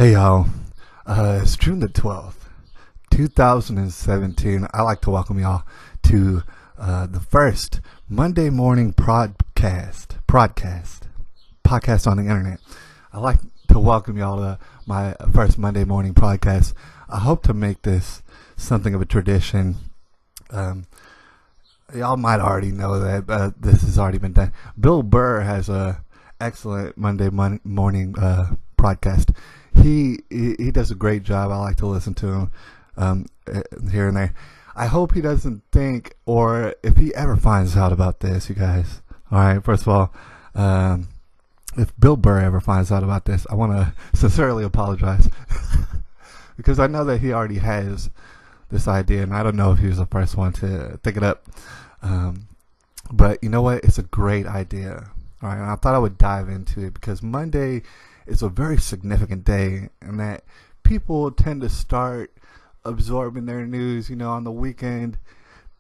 Hey y'all, it's June the 12th, 2017. I'd like to welcome y'all to the first Monday morning podcast on the internet. I'd like to welcome y'all to my first Monday morning podcast. I hope to make this something of a tradition. Y'all might already know that this has already been done. Bill Burr has a excellent Monday morning podcast. He does a great job. I like to listen to him here and there. I hope he doesn't think, or if he ever finds out about this, you guys. All right, first of all, if Bill Burr ever finds out about this, I want to sincerely apologize because I know that he already has this idea, and I don't know if he was the first one to think it up. But you know what? It's a great idea. All right, and I thought I would dive into it because Monday is a very significant day, and that people tend to start absorbing their news, on the weekend.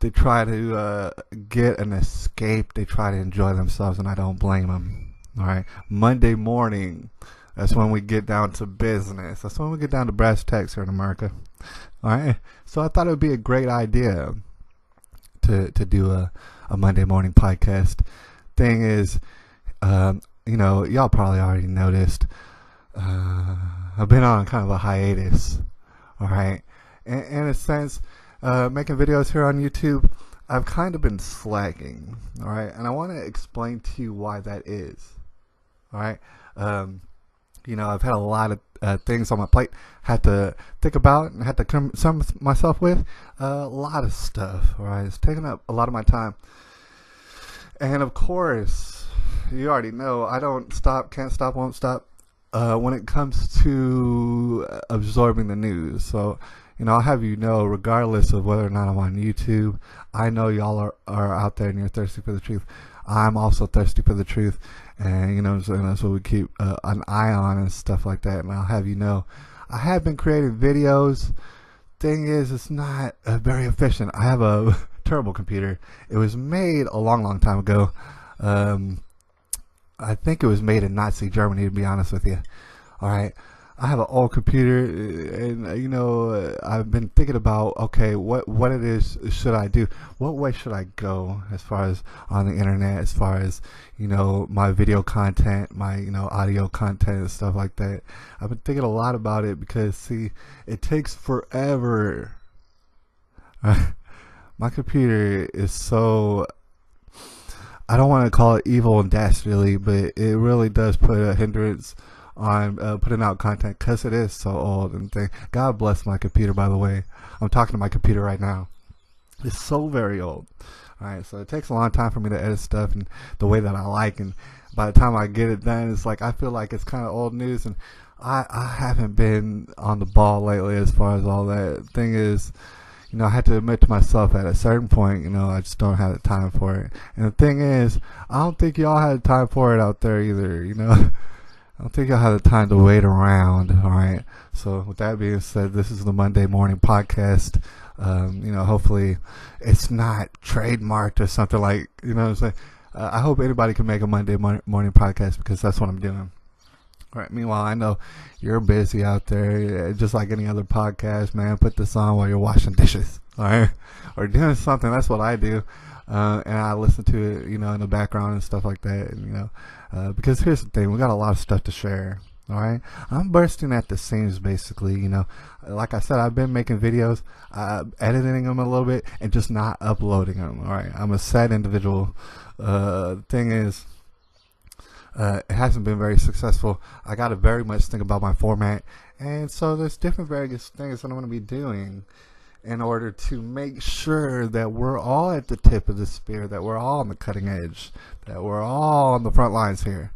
They try to get an escape. They try to enjoy themselves, and I don't blame them. All right, Monday morning, that's when we get down to business. That's when we get down to brass tacks here in America. All right, so I thought it would be a great idea to do a Monday morning podcast. Thing is, y'all probably already noticed, I've been on kind of a hiatus, all right? In a sense, making videos here on YouTube, I've kind of been slacking, all right? And I want to explain to you why that is, all right? I've had a lot of things on my plate, had to think about and had to come myself with a lot of stuff, all right? It's taking up a lot of my time. And of course, you already know I don't stop, can't stop, won't stop when it comes to absorbing the news. So, I'll have you know, regardless of whether or not I'm on YouTube, I know y'all are out there and you're thirsty for the truth. I'm also thirsty for the truth, and that's what we keep an eye on and stuff like that. And I'll have you know, I have been creating videos. Thing is, it's not very efficient. I have a terrible computer. It was made a long time ago. I think it was made in Nazi Germany, to be honest with you. All right, I have an old computer, and I've been thinking about, okay, what it is should I do? What way should I go as far as on the internet, as far as my video content, my audio content and stuff like that. I've been thinking a lot about it because, see, it takes forever. My computer is so, I don't want to call it evil and dastardly, but it really does put a hindrance on putting out content because it is so old and thing. God bless my computer, by the way. I'm talking to my computer right now. It's so very old. All right, so it takes a long time for me to edit stuff and the way that I like, and by the time I get it done, it's like I feel like it's kind of old news, and I haven't been on the ball lately as far as all that. Thing is, I had to admit to myself at a certain point, I just don't have the time for it. And the thing is, I don't think y'all had time for it out there either, I don't think y'all have the time to wait around, all right? So with that being said, this is the Monday morning podcast. Hopefully it's not trademarked or something like, what I'm saying? I hope anybody can make a Monday morning podcast because that's what I'm doing. All right. Meanwhile, I know you're busy out there, just like any other podcast, man. Put this on while you're washing dishes, all right? Or doing something. That's what I do. And I listen to it, in the background and stuff like that. And, because here's the thing, we got a lot of stuff to share. All right. I'm bursting at the seams, basically, like I said, I've been making videos, editing them a little bit and just not uploading them. All right. I'm a sad individual. Thing is, it hasn't been very successful. I got to very much think about my format. And so there's different various things that I'm going to be doing in order to make sure that we're all at the tip of the spear, that we're all on the cutting edge, that we're all on the front lines here,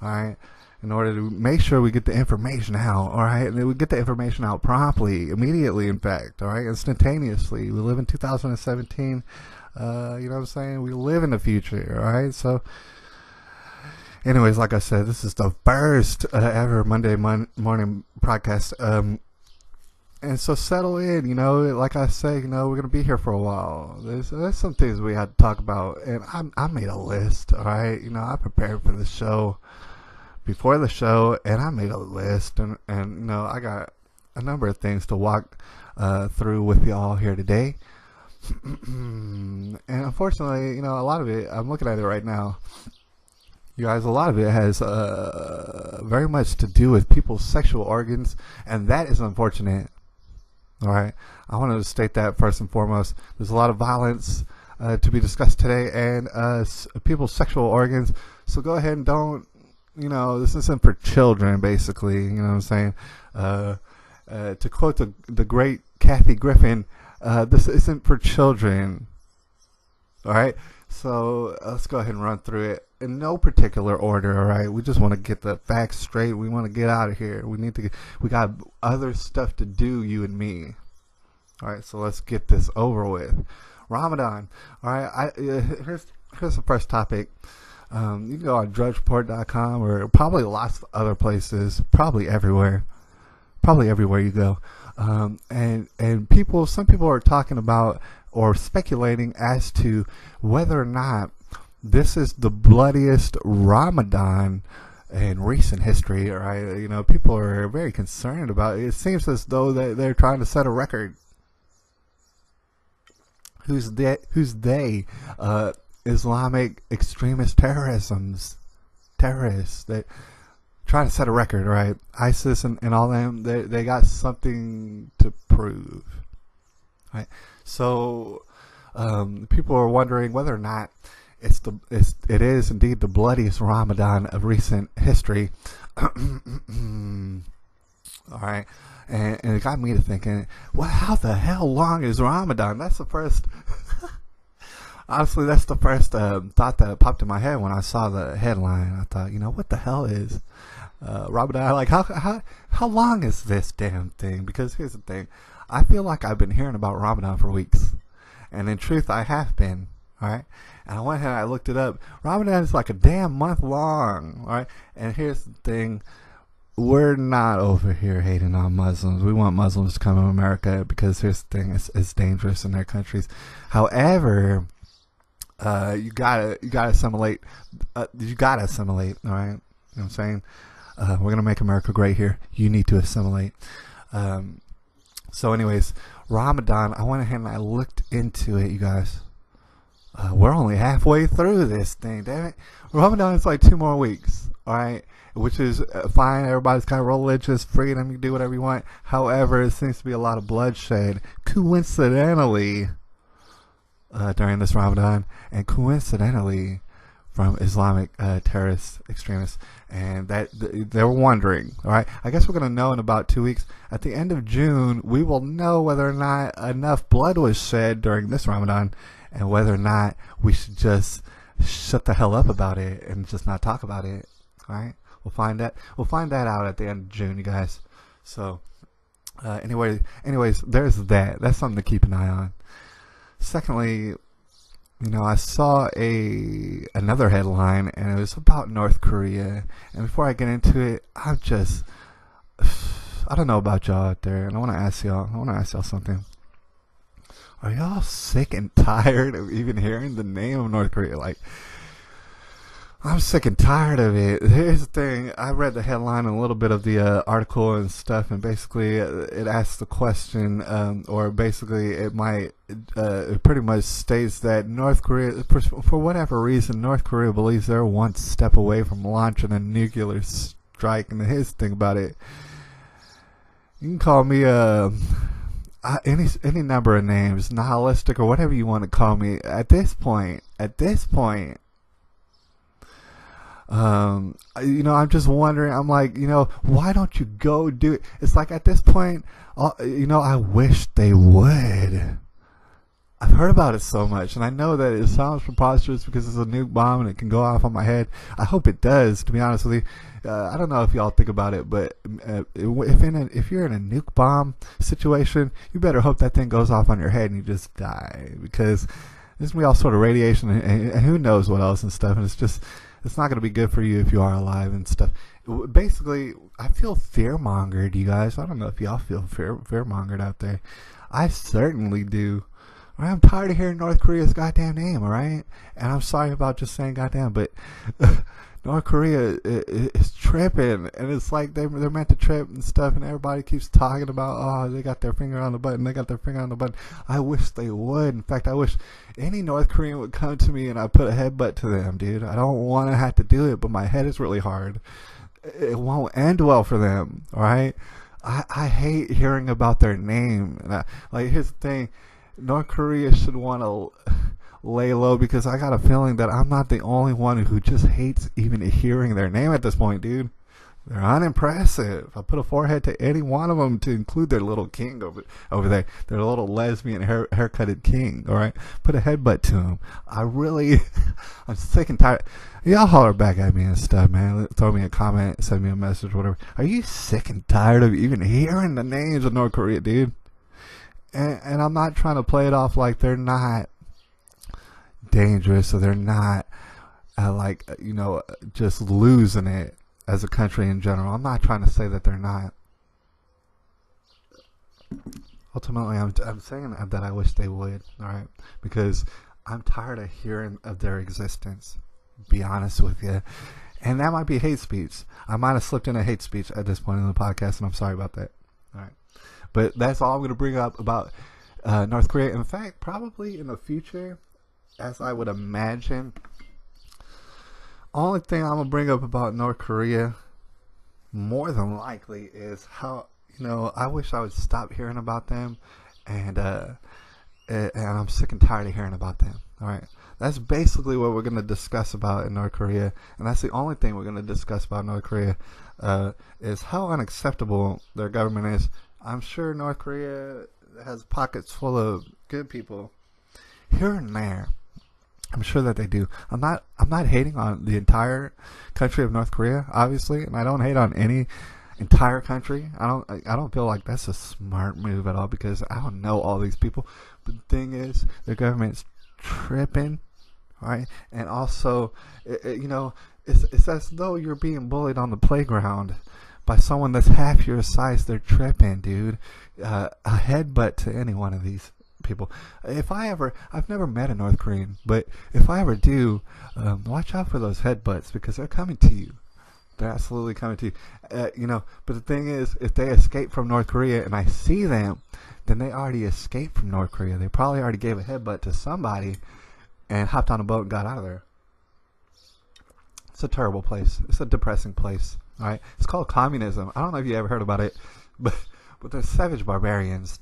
all right, in order to make sure we get the information out, all right, and we get the information out promptly, immediately, in fact, all right, instantaneously. We live in 2017, you know what I'm saying? We live in the future, all right, so anyways, like I said, this is the first ever Monday morning podcast. And so settle in, like I say, we're going to be here for a while. There's some things we had to talk about, and I made a list, all right? I prepared for the show before the show, and I made a list, and I got a number of things to walk through with y'all here today. And unfortunately, a lot of it, I'm looking at it right now, you guys, a lot of it has very much to do with people's sexual organs, and that is unfortunate. All right, I wanted to state that first and foremost. There's a lot of violence to be discussed today, and people's sexual organs. So go ahead and don't, this isn't for children, basically. You know what I'm saying? To quote the great Kathy Griffin, this isn't for children. All right, so let's go ahead and run through it in no particular order. All right, we just want to get the facts straight. We want to get out of here. We got other stuff to do, you and me. All right, so let's get this over with. Ramadan. All right, here's the first topic. You can go on drugsreport.com or probably lots of other places, probably everywhere you go. And some people are talking about or speculating as to whether or not this is the bloodiest Ramadan in recent history. Right? People are very concerned about it. It seems as though they're trying to set a record. Who's they? Islamic extremist terrorists that trying to set a record, right? ISIS and all them, they got something to prove, right? So people are wondering whether or not it is indeed the bloodiest Ramadan of recent history. All right, and it got me to thinking, well, how the hell long is Ramadan? That's the first. Honestly, that's the first thought that popped in my head when I saw the headline. I thought, what the hell is Ramadan? Like, how long is this damn thing? Because here's the thing. I feel like I've been hearing about Ramadan for weeks. And in truth, I have been. All right? And I went ahead and I looked it up. Ramadan is like a damn month long. All right? And here's the thing. We're not over here hating on Muslims. We want Muslims to come to America because here's the thing. It's dangerous in their countries. However, you gotta assimilate. You gotta assimilate. All right, you know what I'm saying? We're gonna make America great here. You need to assimilate. So, anyways, Ramadan. I went ahead and I looked into it, you guys. We're only halfway through this thing. Damn it! Ramadan is like 2 more weeks. All right, which is fine. Everybody's kind of religious, freedom. You do whatever you want. However, it seems to be a lot of bloodshed. Coincidentally. During this Ramadan, and coincidentally from Islamic terrorist extremists, and that they were wondering. All right, I guess we're gonna know in about 2 weeks. At the end of June, we will know whether or not enough blood was shed during this Ramadan, and whether or not we should just shut the hell up about it and just not talk about it. All right, we'll find that out at the end of June, you guys. So, anyways, there's that. That's something to keep an eye on. Secondly, I saw another headline, and it was about North Korea. And before I get into it, I don't know about y'all out there, and I want to ask y'all something. Are y'all sick and tired of even hearing the name of North Korea? Like, I'm sick and tired of it. Here's the thing. I read the headline and a little bit of the article and stuff, and basically it asks the question, or basically it pretty much states that North Korea, for whatever reason, North Korea believes they're one step away from launching a nuclear strike. And here's the thing about it. You can call me any number of names, nihilistic or whatever you want to call me. At this point, I'm just wondering. I'm like, why don't you go do it? It's like at this point, I wish they would. I've heard about it so much, and I know that it sounds preposterous because it's a nuke bomb and it can go off on my head. I hope it does, to be honest with you. I don't know if y'all think about it, but if you're in a nuke bomb situation, you better hope that thing goes off on your head and you just die, because there's gonna be all sort of radiation and who knows what else and stuff, and it's not going to be good for you if you are alive and stuff. Basically, I feel fear-mongered, you guys. I don't know if y'all feel fear-mongered out there. I certainly do. Right? I'm tired of hearing North Korea's goddamn name, alright? And I'm sorry about just saying goddamn, but North Korea is tripping, and it's like they're meant to trip and stuff, and everybody keeps talking about, oh, they got their finger on the button, they got their finger on the button. I wish they would. In fact, I wish any North Korean would come to me and I put a headbutt to them, dude. I don't want to have to do it, but my head is really hard. It won't end well for them, alright? I hate hearing about their name. And like, here's the thing. North Korea should want to lay low, because I got a feeling that I'm not the only one who just hates even hearing their name at this point, dude. They're unimpressive. I put a forehead to any one of them, to include their little king over there. Their little lesbian haircutted king, alright? Put a headbutt to him. I'm sick and tired. Y'all holler back at me and stuff, man. Throw me a comment, send me a message, whatever. Are you sick and tired of even hearing the names of North Korea, dude? And I'm not trying to play it off like they're not dangerous, or they're not just losing it as a country in general. I'm not trying to say that they're not. Ultimately, I'm saying that I wish they would, alright? Because I'm tired of hearing of their existence, be honest with you. And that might be hate speech. I might have slipped in a hate speech at this point in the podcast, and I'm sorry about that. Alright. But that's all I'm going to bring up about North Korea. In fact, probably in the future, as I would imagine, only thing I'm going to bring up about North Korea, more than likely, is how, I wish I would stop hearing about them, and I'm sick and tired of hearing about them. All right. That's basically what we're going to discuss about in North Korea, and that's the only thing we're going to discuss about North Korea, is how unacceptable their government is. I'm sure North Korea has pockets full of good people here and there. I'm sure that they do. I'm not hating on the entire country of North Korea, obviously, and I don't hate on any entire country. I don't feel like that's a smart move at all, because I don't know all these people. But the thing is, their government's tripping, right? And also, it's as though you're being bullied on the playground by someone that's half your size. They're tripping, dude. A headbutt to any one of these people. I've never met a North Korean, but if I ever do, watch out for those headbutts, because they're coming to you. They're absolutely coming to you. But the thing is, if they escape from North Korea and I see them, then they already escaped from North Korea. They probably already gave a headbutt to somebody and hopped on a boat and got out of there. It's a terrible place. It's a depressing place. All right, it's called communism. I don't know if you ever heard about it, but they're savage barbarians.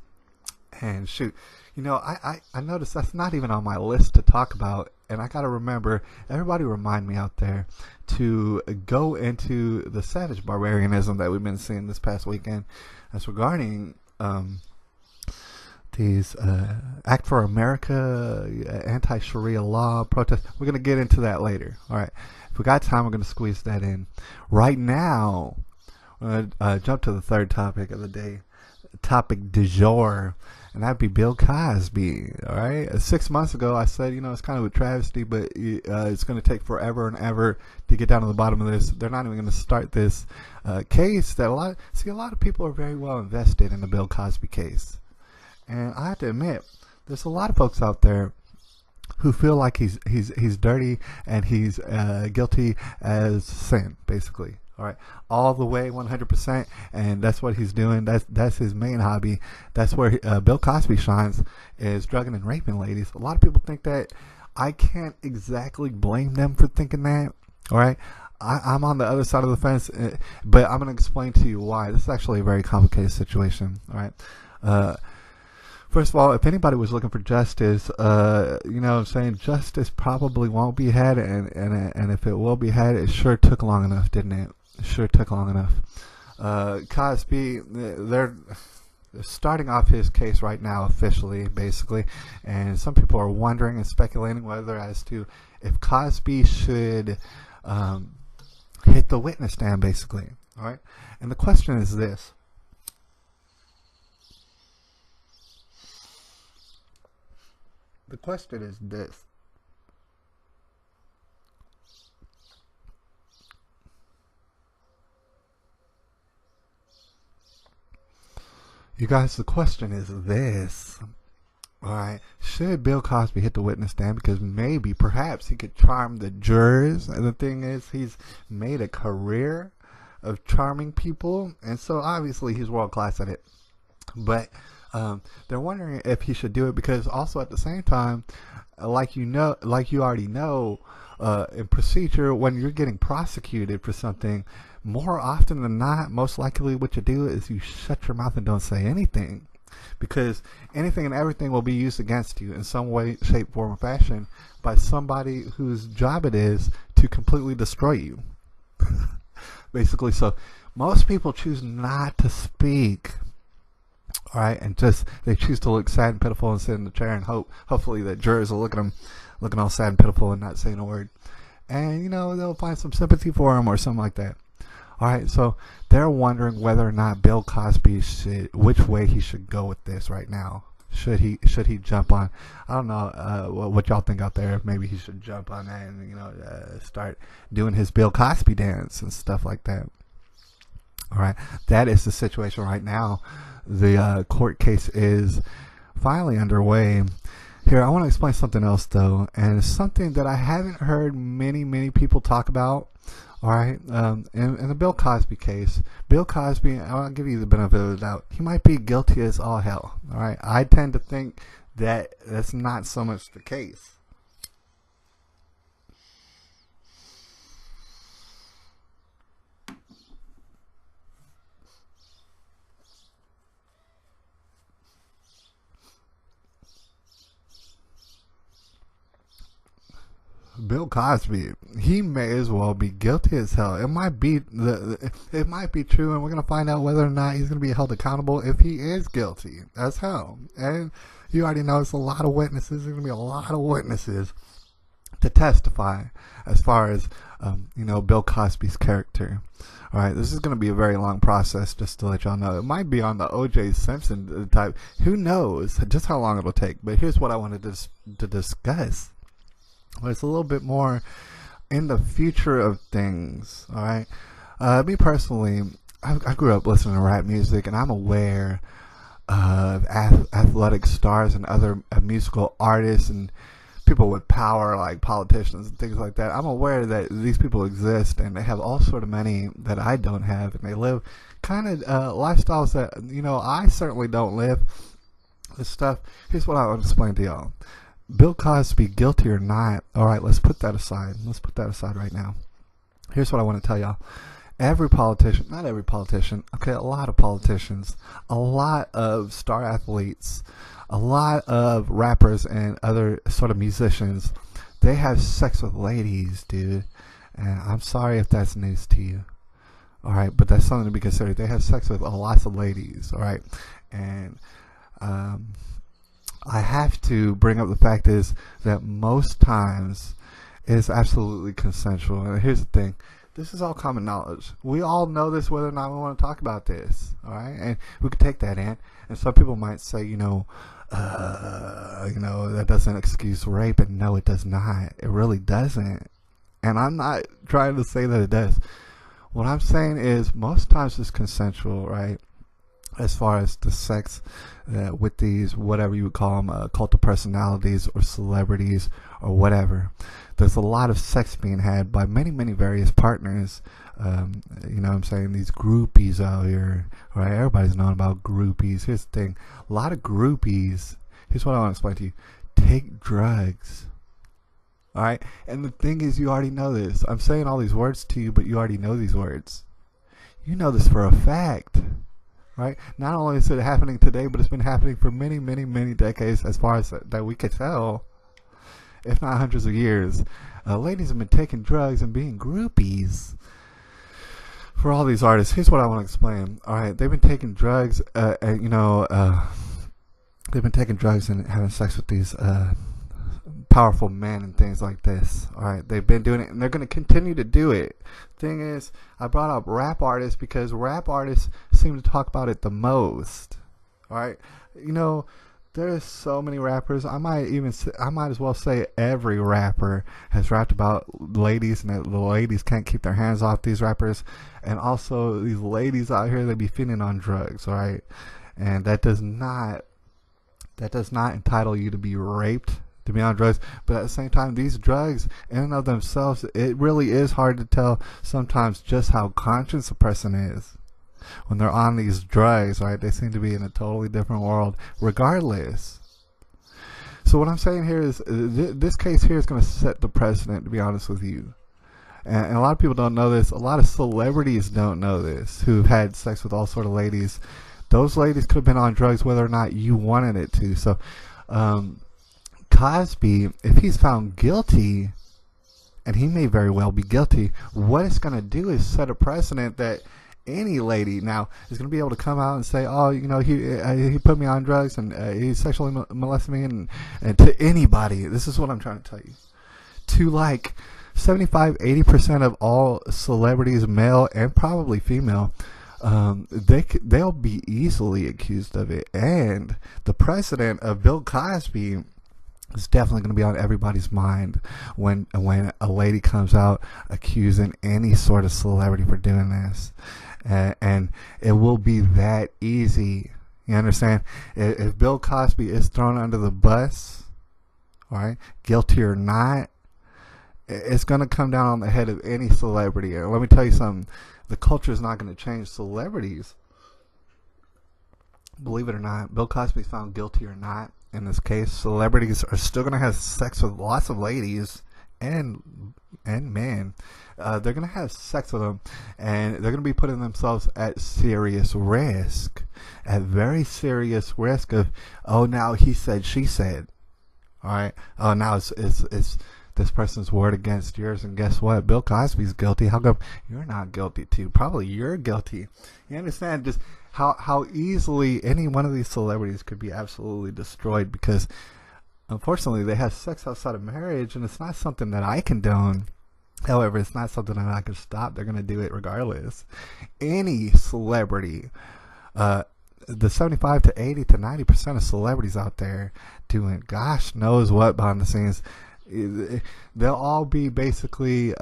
And shoot, I noticed that's not even on my list to talk about. And I gotta remember, everybody remind me out there to go into the savage barbarianism that we've been seeing this past weekend, as regarding these Act for America, anti-Sharia law protests. We're gonna get into that later. All right. If we got time, we're going to squeeze that in. Right now, we're going to jump to the third topic of the day. Topic du jour. And that'd be Bill Cosby. All right. 6 months ago, I said, it's kind of a travesty, but it's going to take forever and ever to get down to the bottom of this. They're not even going to start this case. That a lot of people are very well invested in the Bill Cosby case. And I have to admit, there's a lot of folks out there who feel like he's dirty and he's guilty as sin, basically. All right, all the way, 100%, and that's what he's doing. That's his main hobby. That's where Bill Cosby shines, is drugging and raping ladies. A lot of people think that. I can't exactly blame them for thinking that. All right, I'm on the other side of the fence, but I'm going to explain to you why. This is actually a very complicated situation. All right. First of all, if anybody was looking for justice, I'm saying justice probably won't be had, and if it will be had, it sure took long enough, didn't it? It sure took long enough. Cosby, they're starting off his case right now officially, basically, and some people are wondering and speculating whether as to if Cosby should hit the witness stand, basically. All right, and the question is this. The question is this. You guys, the question is this. All right. Should Bill Cosby hit the witness stand? Because maybe, perhaps, he could charm the jurors. And the thing is, he's made a career of charming people, and so obviously he's world class at it. But they're wondering if he should do it because also at the same time, like you already know, in procedure when you're getting prosecuted for something, more often than not, most likely what you do is you shut your mouth and don't say anything, because anything and everything will be used against you in some way, shape, form, or fashion by somebody whose job it is to completely destroy you. Basically, so most people choose not to speak. All right, and just they choose to look sad and pitiful and sit in the chair and hopefully the jurors will look at them looking all sad and pitiful and not saying a word, and they'll find some sympathy for him or something like that. All right, so they're wondering whether or not Bill Cosby which way he should go with this right now. Should he jump on? I don't know what y'all think out there. Maybe he should jump on that and start doing his Bill Cosby dance and stuff like that. All right, that is the situation right now. The court case is finally underway. Here, I want to explain something else though, and it's something that I haven't heard many people talk about. All right, in the Bill Cosby case, Bill Cosby, I'll give you the benefit of the doubt. He might be guilty as all hell. All right, I tend to think that that's not so much the case. Bill Cosby, he may as well be guilty as hell. It might be true, and we're gonna find out whether or not he's gonna be held accountable if he is guilty as hell. And you already know it's a lot of witnesses. There's gonna be a lot of witnesses to testify as far as Bill Cosby's character. All right, this is gonna be a very long process. Just to let y'all know, it might be on the O.J. Simpson type. Who knows just how long it'll take? But here's what I wanted to discuss. But it's a little bit more in the future of things. All right, me personally, I grew up listening to rap music, and I'm aware of athletic stars and other musical artists and people with power, like politicians and things like that. I'm aware that these people exist, and they have all sort of money that I don't have, and they live kind of lifestyles that I certainly don't live. This stuff. Here's what I want to explain to y'all. Bill Cosby, guilty or not, all right, let's put that aside. Let's put that aside right now. Here's what I want to tell y'all. Every politician, not every politician, okay, a lot of politicians, a lot of star athletes, a lot of rappers and other sort of musicians, they have sex with ladies, dude. And I'm sorry if that's news to you. All right, but that's something to be considered. They have sex with lots of ladies, all right? And I have to bring up the fact is that most times it's absolutely consensual. And here's the thing. This is all common knowledge. We all know this whether or not we want to talk about this. All right? And we can take that in. And some people might say, that doesn't excuse rape. And no, it does not. It really doesn't. And I'm not trying to say that it does. What I'm saying is most times it's consensual, right? As far as the sex with these, whatever you would call them, cult of personalities or celebrities or whatever. There's a lot of sex being had by many various partners. What I'm saying? These groupies out here, right? Everybody's knowing about groupies. Here's the thing. A lot of groupies, here's what I want to explain to you. Take drugs. All right? And the thing is, you already know this. I'm saying all these words to you, but you already know these words. You know this for a fact. Right? Not only is it happening today, but it's been happening for many decades, as far as that we could tell, if not hundreds of years. Ladies have been taking drugs and being groupies for all these artists. Here's what I want to explain. All right, they've been taking drugs, they've been taking drugs and having sex with these powerful men and things like this. All right, they've been doing it, and they're going to continue to do it. Thing is, I brought up rap artists because rap artists seem to talk about it the most. All right, there's so many rappers. I might as well say every rapper has rapped about ladies, and that the ladies can't keep their hands off these rappers, and also these ladies out here, they be feeding on drugs. All right, and that does not That does not entitle you to be raped, to be on drugs. But at the same time, these drugs in and of themselves, it really is hard to tell sometimes just how conscious a person is when they're on these drugs, right? They seem to be in a totally different world regardless. So what I'm saying here is this case here is going to set the precedent, to be honest with you. And a lot of people don't know this. A lot of celebrities don't know this, who've had sex with all sort of ladies. Those ladies could have been on drugs whether or not you wanted it to. So Cosby, if he's found guilty, and he may very well be guilty, what it's going to do is set a precedent that any lady now is going to be able to come out and say, oh, you know, he put me on drugs and he sexually molested me, and to anybody. This is what I'm trying to tell you. To like 75-80% of all celebrities, male and probably female, they'll be easily accused of it. And the precedent of Bill Cosby is definitely going to be on everybody's mind when a lady comes out accusing any sort of celebrity for doing this. And it will be that easy. You understand? If Bill Cosby is thrown under the bus, all right, guilty or not, it's going to come down on the head of any celebrity. And let me tell you something. The culture is not going to change. Celebrities, believe it or not, Bill Cosby's found guilty or not in this case, celebrities are still going to have sex with lots of ladies and men. They're going to have sex with them, and they're going to be putting themselves at serious risk, at very serious risk of, oh, now he said, she said. All right. Oh, now it's this person's word against yours, and guess what? Bill Cosby's guilty. How come you're not guilty too? Probably you're guilty. You understand just how easily any one of these celebrities could be absolutely destroyed, because unfortunately they have sex outside of marriage, and it's not something that I condone. However, it's not something that I can stop. They're going to do it regardless. Any celebrity, the 75 to 80 to 90% of celebrities out there doing gosh knows what behind the scenes, they'll all be basically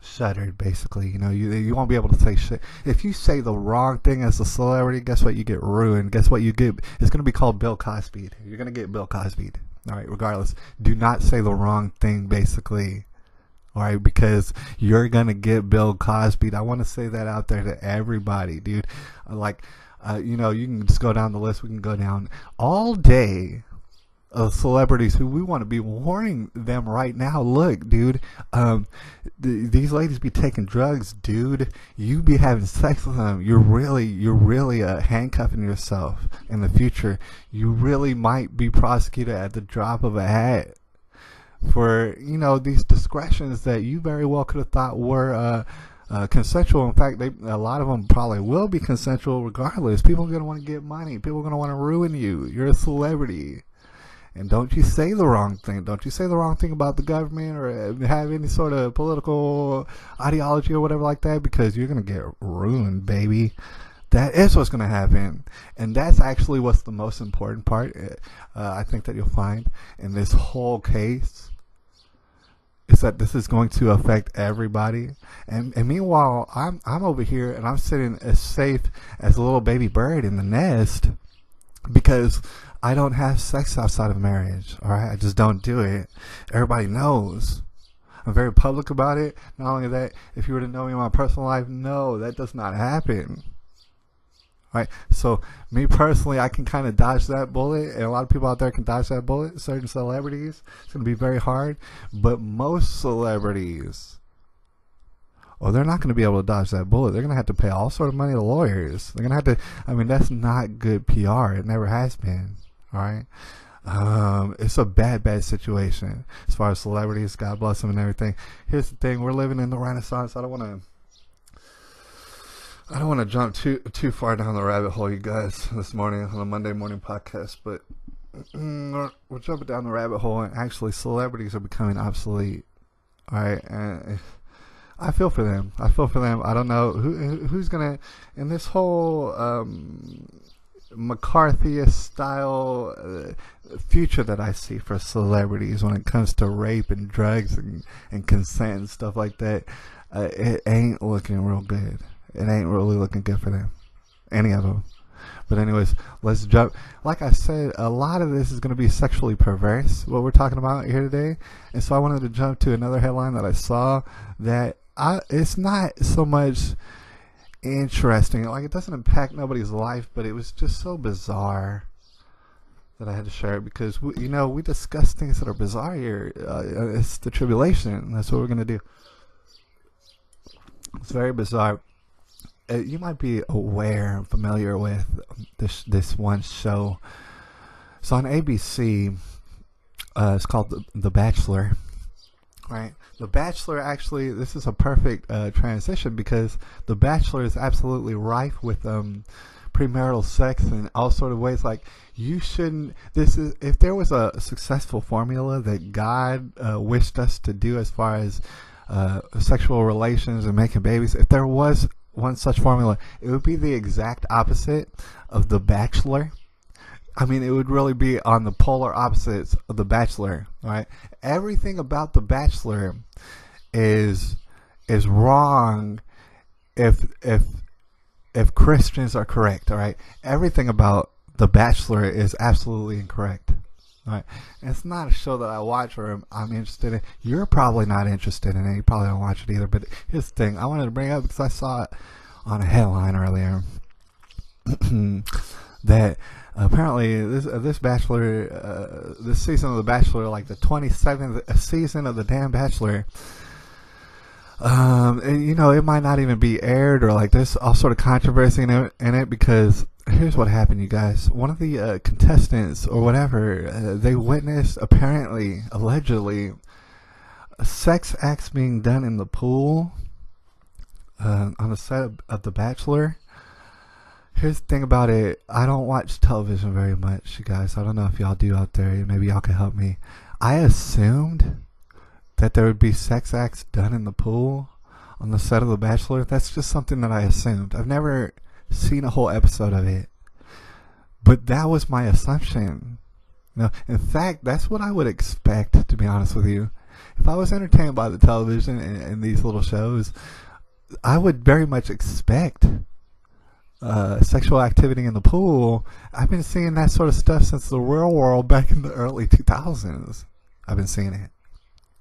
shuttered. Basically, you know, you won't be able to say shit. If you say the wrong thing as a celebrity, guess what? You get ruined. Guess what? You get, it's going to be called Bill Cosby. You're going to get Bill Cosby. All right, regardless, do not say the wrong thing, basically. All right, because you're going to get Bill Cosby. I want to say that out there to everybody, dude. Like, you know, you can just go down the list. We can go down all day of celebrities who we want to be warning them right now. Look, dude, these ladies be taking drugs, dude. You be having sex with them. You're really handcuffing yourself in the future. You really might be prosecuted at the drop of a hat for, you know, these discretions that you very well could have thought were consensual. In fact, a lot of them probably will be consensual regardless. People are going to want to get money. People are going to want to ruin you. You're a celebrity. And don't you say the wrong thing. Don't you say the wrong thing about the government or have any sort of political ideology or whatever like that, because you're going to get ruined, baby. That is what's going to happen. And that's actually what's the most important part, I think, that you'll find in this whole case, is that this is going to affect everybody. And meanwhile, I'm over here and I'm sitting as safe as a little baby bird in the nest, because I don't have sex outside of marriage. All right, I just don't do it. Everybody knows. I'm very public about it. Not only that, if you were to know me in my personal life, no, that does not happen. All right, so me personally, I can kind of dodge that bullet, and a lot of people out there can dodge that bullet. Certain celebrities, it's going to be very hard, but most celebrities, well, they're not going to be able to dodge that bullet. They're going to have to pay all sort of money to lawyers. They're going to have to, I mean, that's not good PR. It never has been. All right. It's a bad situation as far as celebrities. God bless them and everything. Here's the thing: we're living in the Renaissance. I don't want to jump too far down the rabbit hole, you guys, this morning on a Monday morning podcast, but we're jumping down the rabbit hole, and actually, celebrities are becoming obsolete. All right, and I feel for them. I don't know who's gonna, in this whole McCarthyist style future that I see for celebrities when it comes to rape and drugs and consent and stuff like that. It ain't looking real good. It ain't really looking good for them, any of them. But anyways, let's jump. Like I said, a lot of this is going to be sexually perverse, what we're talking about here today. And so I wanted to jump to another headline that I saw that it's not so much interesting. Like, it doesn't impact nobody's life, but it was just so bizarre that I had to share it because, we discuss things that are bizarre here. It's the tribulation. That's what we're going to do. It's very bizarre. You might be familiar with this one show. It's on ABC. It's called The Bachelor. Right? The Bachelor, actually, this is a perfect transition because The Bachelor is absolutely rife with premarital sex in all sort of ways. Like, you shouldn't. If there was a successful formula that God wished us to do as far as sexual relations and making babies, if there was one such formula, it would be the exact opposite of The Bachelor. I mean, it would really be on the polar opposites of The Bachelor, right? Everything about The Bachelor is wrong if Christians are correct, all right? Everything about The Bachelor is absolutely incorrect. All right. And it's not a show that I watch or I'm interested in. You're probably not interested in it. You probably don't watch it either. But here's the thing I wanted to bring up because I saw it on a headline earlier that apparently this Bachelor, this season of The Bachelor, like the 27th season of the damn Bachelor, it might not even be aired, or like there's all sort of controversy in it because here's what happened, you guys. One of the contestants or whatever, they witnessed, allegedly, sex acts being done in the pool on the set of The Bachelor. Here's the thing about it. I don't watch television very much, you guys. I don't know if y'all do out there. Maybe y'all can help me. I assumed that there would be sex acts done in the pool on the set of The Bachelor. That's just something that I assumed. I've never seen a whole episode of it, but that was my assumption. In fact, that's what I would expect, to be honest with you. If I was entertained by the television and these little shows, I would very much expect sexual activity in the pool. I've been seeing that sort of stuff since the real world back in the early 2000s. I've been seeing it.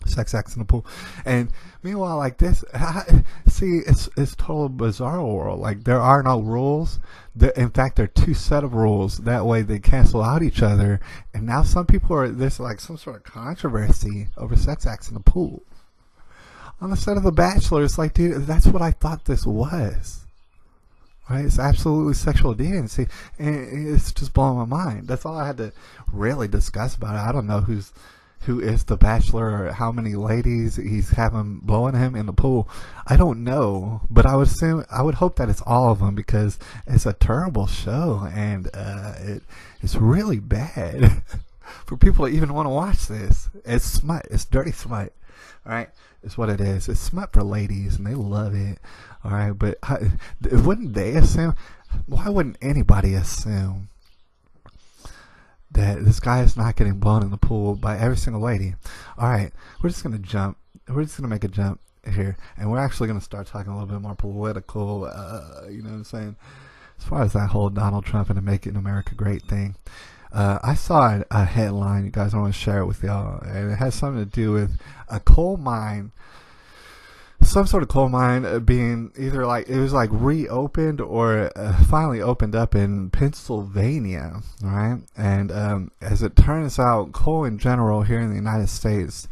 Sex acts in the pool. And meanwhile, like this, it's total bizarre world. Like, there are no rules. In fact, there are two set of rules. That way they cancel out each other. And now there's like some sort of controversy over sex acts in the pool. On the set of The Bachelor, it's like, dude, that's what I thought this was. Right? It's absolutely sexual deviancy. And it's just blowing my mind. That's all I had to really discuss about it. I don't know who is The Bachelor or how many ladies he's having blowing him in the pool. I don't know, but I would hope that it's all of them because it's a terrible show and it's really bad for people to even want to watch this. It's smut. It's dirty smut. All right, it's what it is. It's smut for ladies and they love it. All right, but wouldn't they assume? Why wouldn't anybody assume that this guy is not getting blown in the pool by every single lady? All right, we're just going to jump. We're just going to make a jump here. And we're actually going to start talking a little bit more political, you know what I'm saying? As far as that whole Donald Trump and the Make It America Great thing. I saw a headline, you guys. I want to share it with y'all. And it has something to do with a coal mine. Some sort of coal mine being either like, it was like reopened or finally opened up in Pennsylvania, right? And as it turns out, coal in general here in the United States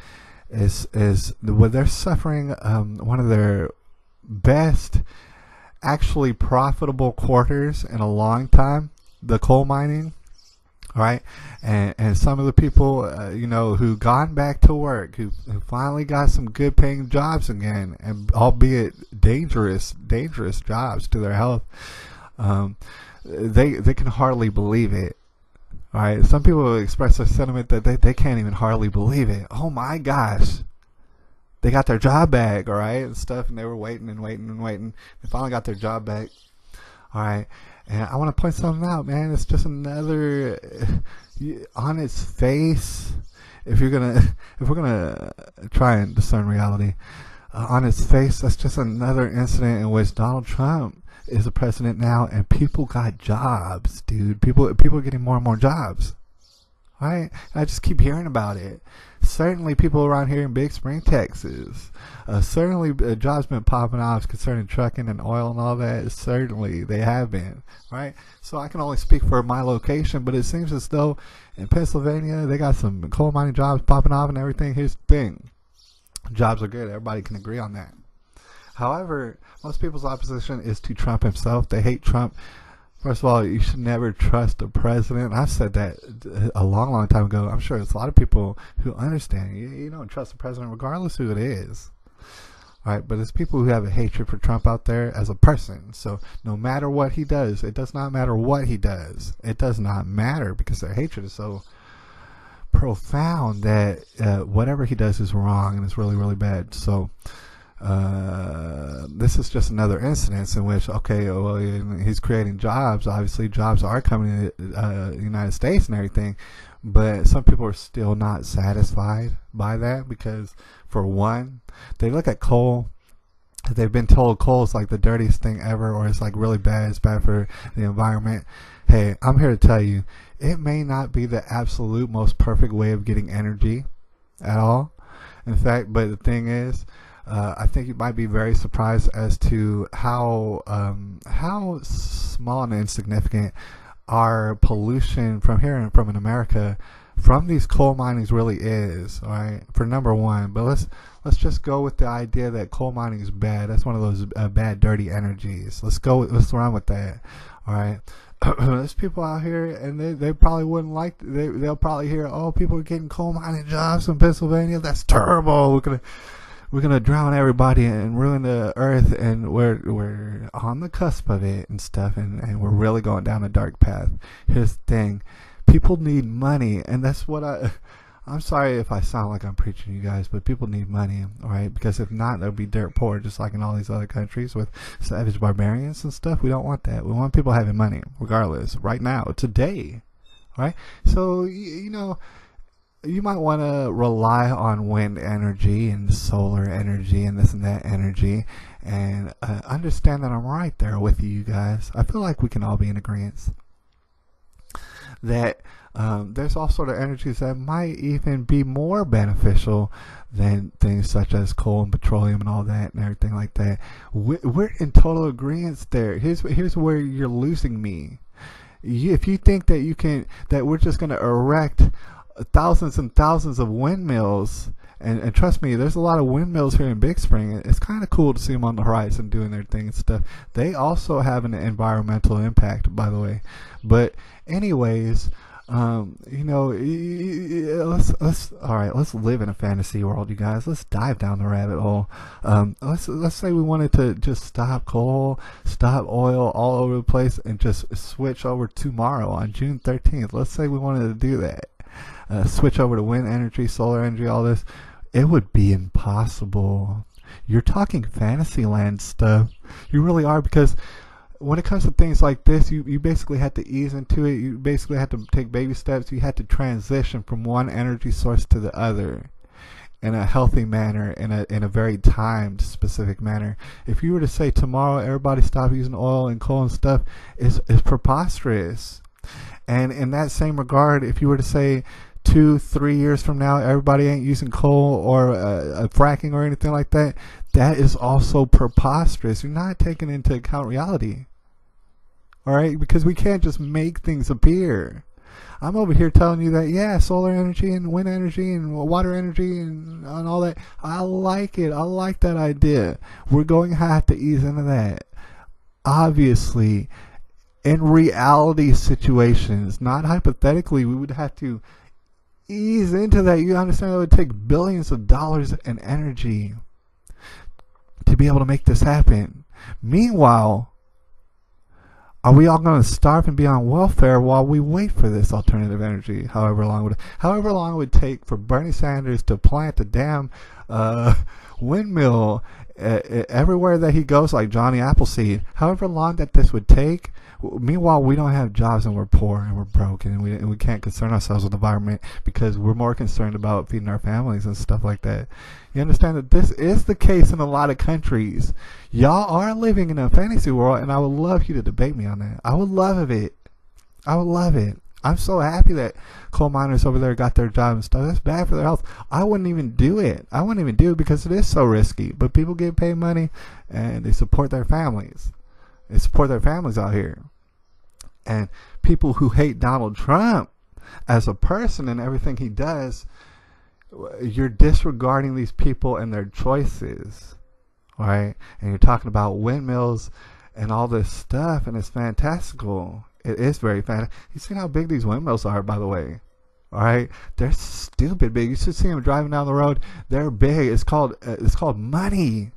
they're suffering one of their best, actually profitable quarters in a long time, the coal mining. Right, and some of the people, who gone back to work, who finally got some good paying jobs again, and albeit dangerous jobs to their health, they can hardly believe it. All right, some people express their sentiment that they can't even hardly believe it. Oh my gosh, they got their job back, all right, and stuff, and they were waiting. They finally got their job back. All right. And I want to point something out, man. It's just another, on its face, if we're gonna try and discern reality, on its face, that's just another incident in which Donald Trump is the president now, and people got jobs, dude. People are getting more and more jobs. Right? I just keep hearing about it. Certainly people around here in Big Spring, Texas, certainly jobs been popping off concerning trucking and oil and all that. Certainly they have been, right? So I can only speak for my location, but it seems as though in Pennsylvania they got some coal mining jobs popping off and everything. Here's the thing. Jobs are good. Everybody can agree on that. However, most people's opposition is to Trump himself. They hate Trump. First of all, you should never trust the president. I've said that a long, long time ago. I'm sure there's a lot of people who understand. You don't trust the president regardless who it is. All right, but there's people who have a hatred for Trump out there as a person. So no matter what he does, it does not matter what he does. It does not matter because their hatred is so profound that whatever he does is wrong and it's really, really bad. So this is just another instance in which, okay, well, he's creating jobs. Obviously, jobs are coming to the United States and everything, but some people are still not satisfied by that because, for one, they look at coal. They've been told coal is like the dirtiest thing ever, or it's like really bad. It's bad for the environment. Hey, I'm here to tell you, it may not be the absolute most perfect way of getting energy at all. In fact, but the thing is, I think you might be very surprised as to how small and insignificant our pollution from here and from in America from these coal minings really is. All right, for number one. But let's just go with the idea that coal mining is bad. That's one of those bad, dirty energies. Let's run with that. All right. There's people out here, and they probably wouldn't like. They'll probably hear, oh, people are getting coal mining jobs in Pennsylvania. That's terrible. We're gonna drown everybody and ruin the earth, and we're on the cusp of it and stuff, and we're really going down a dark path. Here's the thing: people need money, and that's what I'm sorry if I sound like I'm preaching you guys, but people need money, all right? Because if not, they'll be dirt poor, just like in all these other countries with savage barbarians and stuff. We don't want that. We want people having money, regardless, right now, today, all right? So you know. You might want to rely on wind energy and solar energy and this and that energy, and understand that I'm right there with you guys. I feel like we can all be in agreement that there's all sort of energies that might even be more beneficial than things such as coal and petroleum and all that and everything like that. We're in total agreement there. Here's where you're losing me. If you think that we're just going to erect thousands and thousands of windmills, and trust me, there's a lot of windmills here in Big Spring. It's kind of cool to see them on the horizon doing their thing and stuff. They also have an environmental impact, by the way. But anyways, you know, let's live in a fantasy world, you guys. Let's dive down the rabbit hole. Let's say we wanted to just stop coal, stop oil all over the place, and just switch over tomorrow on June 13th. Let's say we wanted to do that. Switch over to wind energy, solar energy, all this. It would be impossible. You're talking fantasy land stuff. You really are, because when it comes to things like this, you basically had to ease into it. You basically had to take baby steps. You had to transition from one energy source to the other in a healthy manner, in a very timed, specific manner. If you were to say tomorrow everybody stop using oil and coal and stuff, it's preposterous. And in that same regard, if you were to say 2-3 years from now everybody ain't using coal or fracking or anything like that, that is also preposterous. You're not taking into account reality. All right, because we can't just make things appear. I'm over here telling you that, yeah, solar energy and wind energy and water energy and all that, I like it. I like that idea. We're going to have to ease into that. Obviously, in reality situations, not hypothetically, we would have to ease into that. You understand it would take billions of dollars in energy to be able to make this happen. Meanwhile, are we all going to starve and be on welfare while we wait for this alternative energy? However long it would take for Bernie Sanders to plant a damn windmill everywhere that he goes, like Johnny Appleseed, however long that this would take. Meanwhile, we don't have jobs and we're poor and we're broke and we can't concern ourselves with the environment because we're more concerned about feeding our families and stuff like that. You understand that this is the case in a lot of countries. Y'all are living in a fantasy world, and I would love you to debate me on that. I would love it. I would love it. I'm so happy that coal miners over there got their job and stuff. That's bad for their health. I wouldn't even do it. I wouldn't even do it because it is so risky. But people get paid money and they support their families. They support their families out here. And people who hate Donald Trump as a person and everything he does, you're disregarding these people and their choices. Right? And you're talking about windmills and all this stuff, and it's fantastical. It is very fantastic. You see how big these windmills are, by the way. All right, they're stupid big. You should see them driving down the road. They're big. It's called money.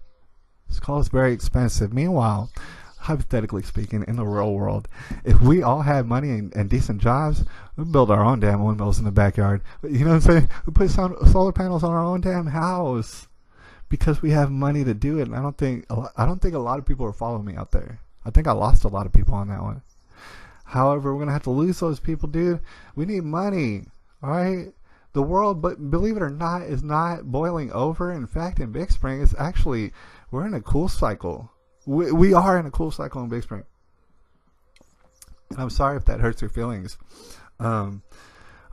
It's very expensive. Meanwhile, hypothetically speaking, in the real world, if we all had money and decent jobs, we'd build our own damn windmills in the backyard. You know what I'm saying? We put solar panels on our own damn house because we have money to do it. And I don't think a lot of people are following me out there. I think I lost a lot of people on that one. However, we're going to have to lose those people, dude. We need money, all right? The world, but believe it or not, is not boiling over. In fact, in Big Spring, it's actually, we're in a cool cycle. We are in a cool cycle in Big Spring. And I'm sorry if that hurts your feelings. All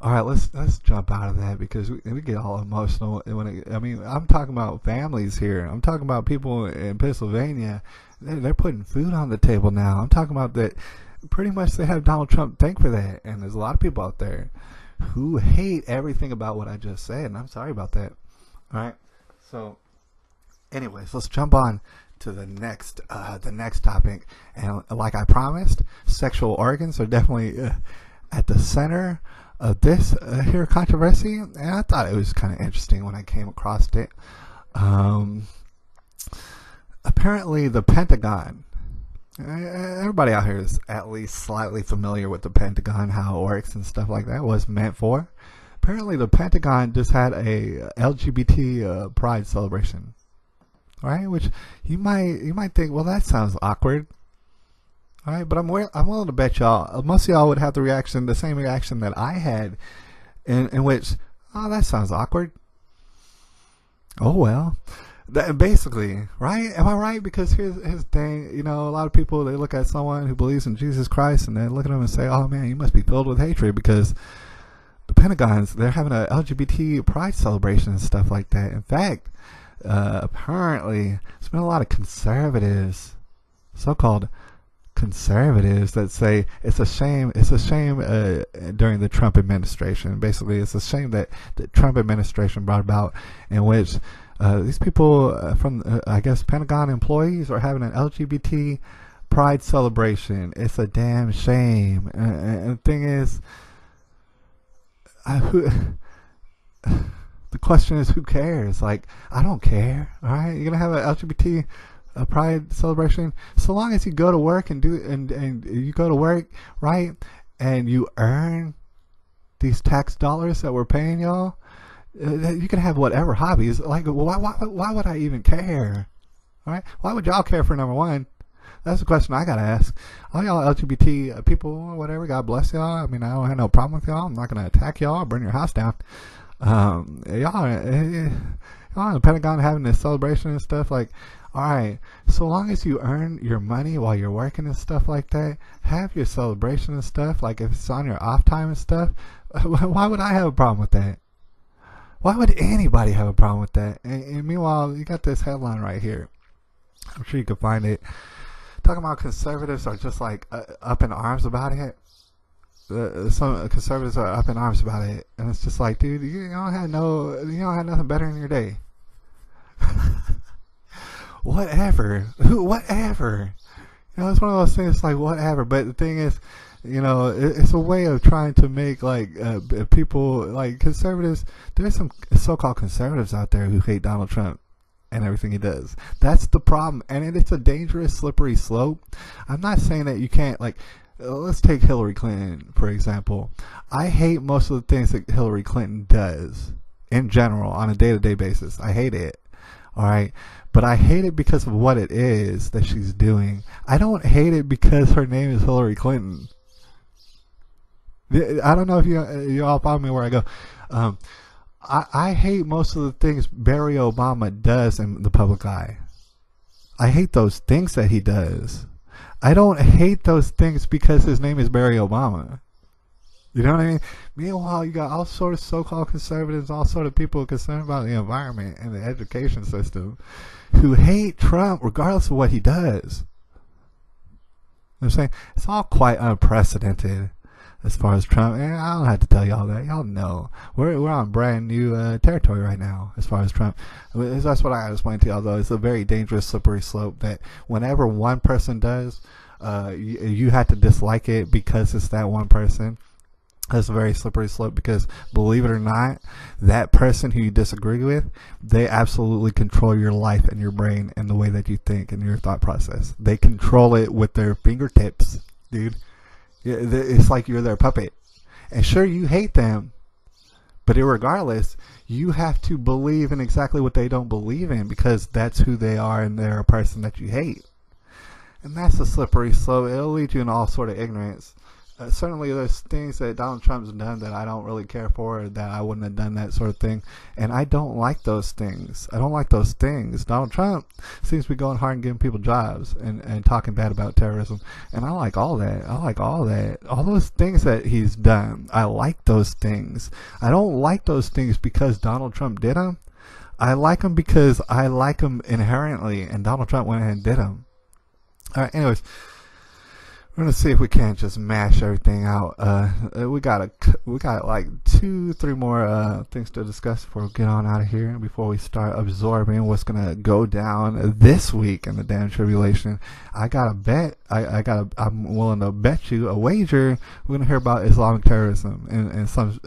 right, let's jump out of that because we get all emotional. I'm talking about families here. I'm talking about people in Pennsylvania. They're putting food on the table now. I'm talking about that. Pretty much they have Donald Trump thank for that, and there's a lot of people out there who hate everything about what I just said, and I'm sorry about that. All right, so anyways, let's jump on to the next topic. And like I promised, sexual organs are definitely at the center of this here controversy, and I thought it was kind of interesting when I came across it. Apparently the Pentagon, everybody out here is at least slightly familiar with the Pentagon, how it works and stuff like that, what it's meant for. Apparently the Pentagon just had a LGBT pride celebration, right? Which you might think, well, that sounds awkward, all right? But I'm willing to bet y'all, most of y'all would have the same reaction that I had, in which, oh, that sounds awkward. Oh well. Basically, right? Am I right? Because here's the thing, a lot of people, they look at someone who believes in Jesus Christ and they look at them and say, oh man, you must be filled with hatred because the Pentagon's, they're having a LGBT pride celebration and stuff like that. In fact, apparently, there's been a lot of conservatives, so-called conservatives, that say it's a shame during the Trump administration. Basically, it's a shame that the Trump administration brought about, in which these people from, I guess, Pentagon employees are having an LGBT pride celebration. It's a damn shame. And the thing is, the question is, who cares? Like, I don't care. All right, you're gonna have an LGBT pride celebration. So long as you go to work and you go to work, right, and you earn these tax dollars that we're paying y'all. You can have whatever hobbies. Like, why would I even care? All right, why would y'all care for number one? That's the question I gotta ask. All y'all LGBT people, whatever, God bless y'all. I mean, I don't have no problem with y'all. I'm not gonna attack y'all or burn your house down. Y'all in the Pentagon having this celebration and stuff. Like, all right, so long as you earn your money while you're working and stuff like that, have your celebration and stuff. Like, if it's on your off time and stuff, why would I have a problem with that? Why would anybody have a problem with that? And meanwhile, you got this headline right here. I'm sure you can find it. Talking about conservatives are just like up in arms about it. Some conservatives are up in arms about it, and it's just like, dude, you don't have nothing better in your day. Whatever. Whatever. It's one of those things. Like, whatever. But the thing is, it's a way of trying to make people, like conservatives. There's some so-called conservatives out there who hate Donald Trump and everything he does. That's the problem, and it's a dangerous, slippery slope. I'm not saying that you can't, like, let's take Hillary Clinton for example. I hate most of the things that Hillary Clinton does in general on a day-to-day basis. I hate it. All right. But I hate it because of what it is that she's doing. I don't hate it because her name is Hillary Clinton. I don't know if you all follow me where I go. I hate most of the things Barry Obama does in the public eye. I hate those things that he does. I don't hate those things because his name is Barry Obama. You know what I mean? Meanwhile, you got all sort of so-called conservatives, all sort of people concerned about the environment and the education system who hate Trump regardless of what he does. You know what I'm saying? It's all quite unprecedented as far as Trump. And I don't have to tell y'all that. Y'all know. We're on brand new territory right now as far as Trump. That's what I gotta explain to y'all, though. It's a very dangerous, slippery slope that whenever one person does, you have to dislike it because it's that one person. That's a very slippery slope because, believe it or not, that person who you disagree with, they absolutely control your life and your brain and the way that you think and your thought process. They control it with their fingertips, dude. It's like you're their puppet. And sure, you hate them, but irregardless, you have to believe in exactly what they don't believe in because that's who they are and they're a person that you hate. And that's a slippery slope. It'll lead you in all sort of ignorance. Certainly there's things that Donald Trump's done that I don't really care for, or that I wouldn't have done that sort of thing, and I don't like those things. I don't like those things. Donald Trump seems to be going hard and giving people jobs and talking bad about terrorism, and I like all that. I like all that. All those things that he's done, I like those things. I don't like those things because Donald Trump did them. I like them because I like them inherently, and Donald Trump went ahead and did them. All right, anyways. We're gonna see if we can't just mash everything out. We got like 2-3 more things to discuss before we get on out of here. Before we start absorbing what's gonna go down this week in the damn tribulation, I got a bet. I'm willing to bet you a wager. We're gonna hear about Islamic terrorism in some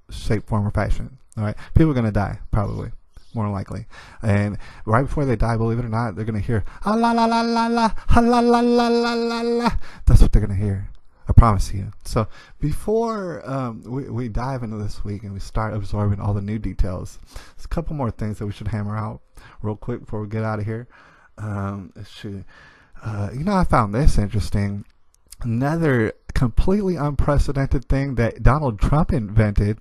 shape, form, or fashion. All right, people are gonna die probably. More likely, and right before they die, believe it or not, they're gonna hear ah la la la la la la la la la la la. That's what they're gonna hear. I promise you. So before we dive into this week and we start absorbing all the new details, there's a couple more things that we should hammer out real quick before we get out of here. I found this interesting. Another completely unprecedented thing that Donald Trump invented.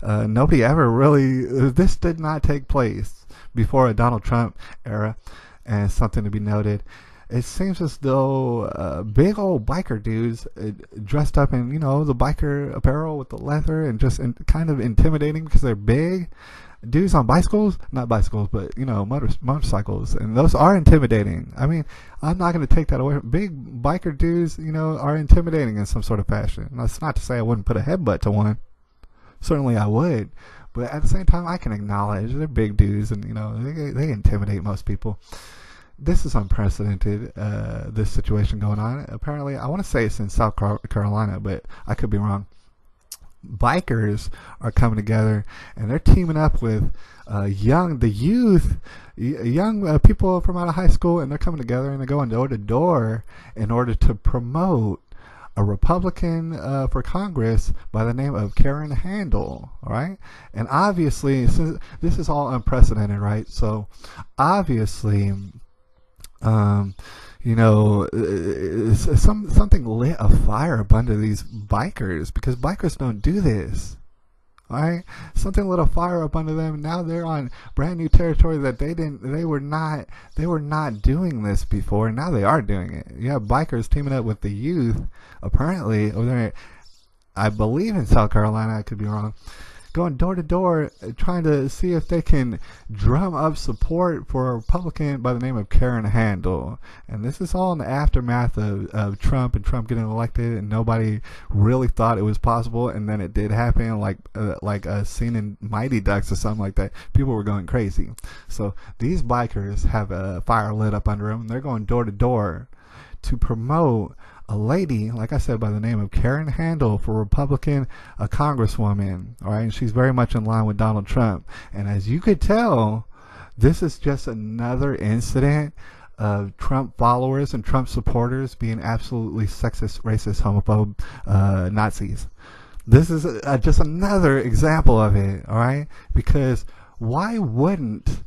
Nobody ever really, this did not take place before a Donald Trump era, and something to be noted. It seems as though big old biker dudes dressed up in, the biker apparel with the leather and just kind of intimidating because they're big. Dudes on bicycles, not bicycles, but, motorcycles, and those are intimidating. I mean, I'm not going to take that away. Big biker dudes, are intimidating in some sort of fashion. That's not to say I wouldn't put a headbutt to one. Certainly I would, but at the same time I can acknowledge they're big dudes and they intimidate most people. This is unprecedented, this situation going on. Apparently, I want to say it's in South Carolina, but I could be wrong. Bikers are coming together and they're teaming up with young people from out of high school, and they're coming together and they're going door to door in order to promote a Republican for Congress by the name of Karen Handel, all right? And obviously, since this is all unprecedented, right? So obviously, something lit a fire up under these bikers, because bikers don't do this. All right, something lit a fire up under them. Now they're on brand new territory that they were not doing this before. Now they are doing it. You have bikers teaming up with the youth, apparently over there, I believe in South Carolina. I could be wrong. Going door to door, trying to see if they can drum up support for a Republican by the name of Karen Handel. And this is all in the aftermath of Trump and Trump getting elected, and nobody really thought it was possible. And then it did happen, like a scene in Mighty Ducks or something like that. People were going crazy. So these bikers have a fire lit up under them. They're going door to door to promote a lady, like I said, by the name of Karen Handel for Republican, a congresswoman, all right? And she's very much in line with Donald Trump. And as you could tell, this is just another incident of Trump followers and Trump supporters being absolutely sexist, racist, homophobe Nazis. This is just another example of it, all right? Because why wouldn't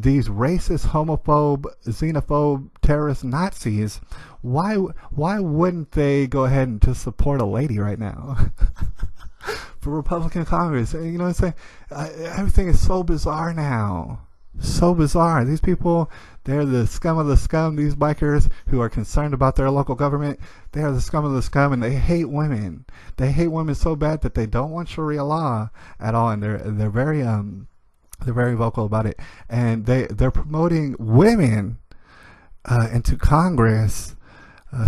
these racist, homophobe, xenophobe, terrorist Nazis, why wouldn't they go ahead and just support a lady right now for Republican Congress? You know what I'm saying? Everything is so bizarre now. So bizarre. These people, they're the scum of the scum. These bikers who are concerned about their local government, they are the scum of the scum, and they hate women. They hate women so bad that they don't want Sharia law at all, and they're very vocal about it. And they're promoting women into Congress,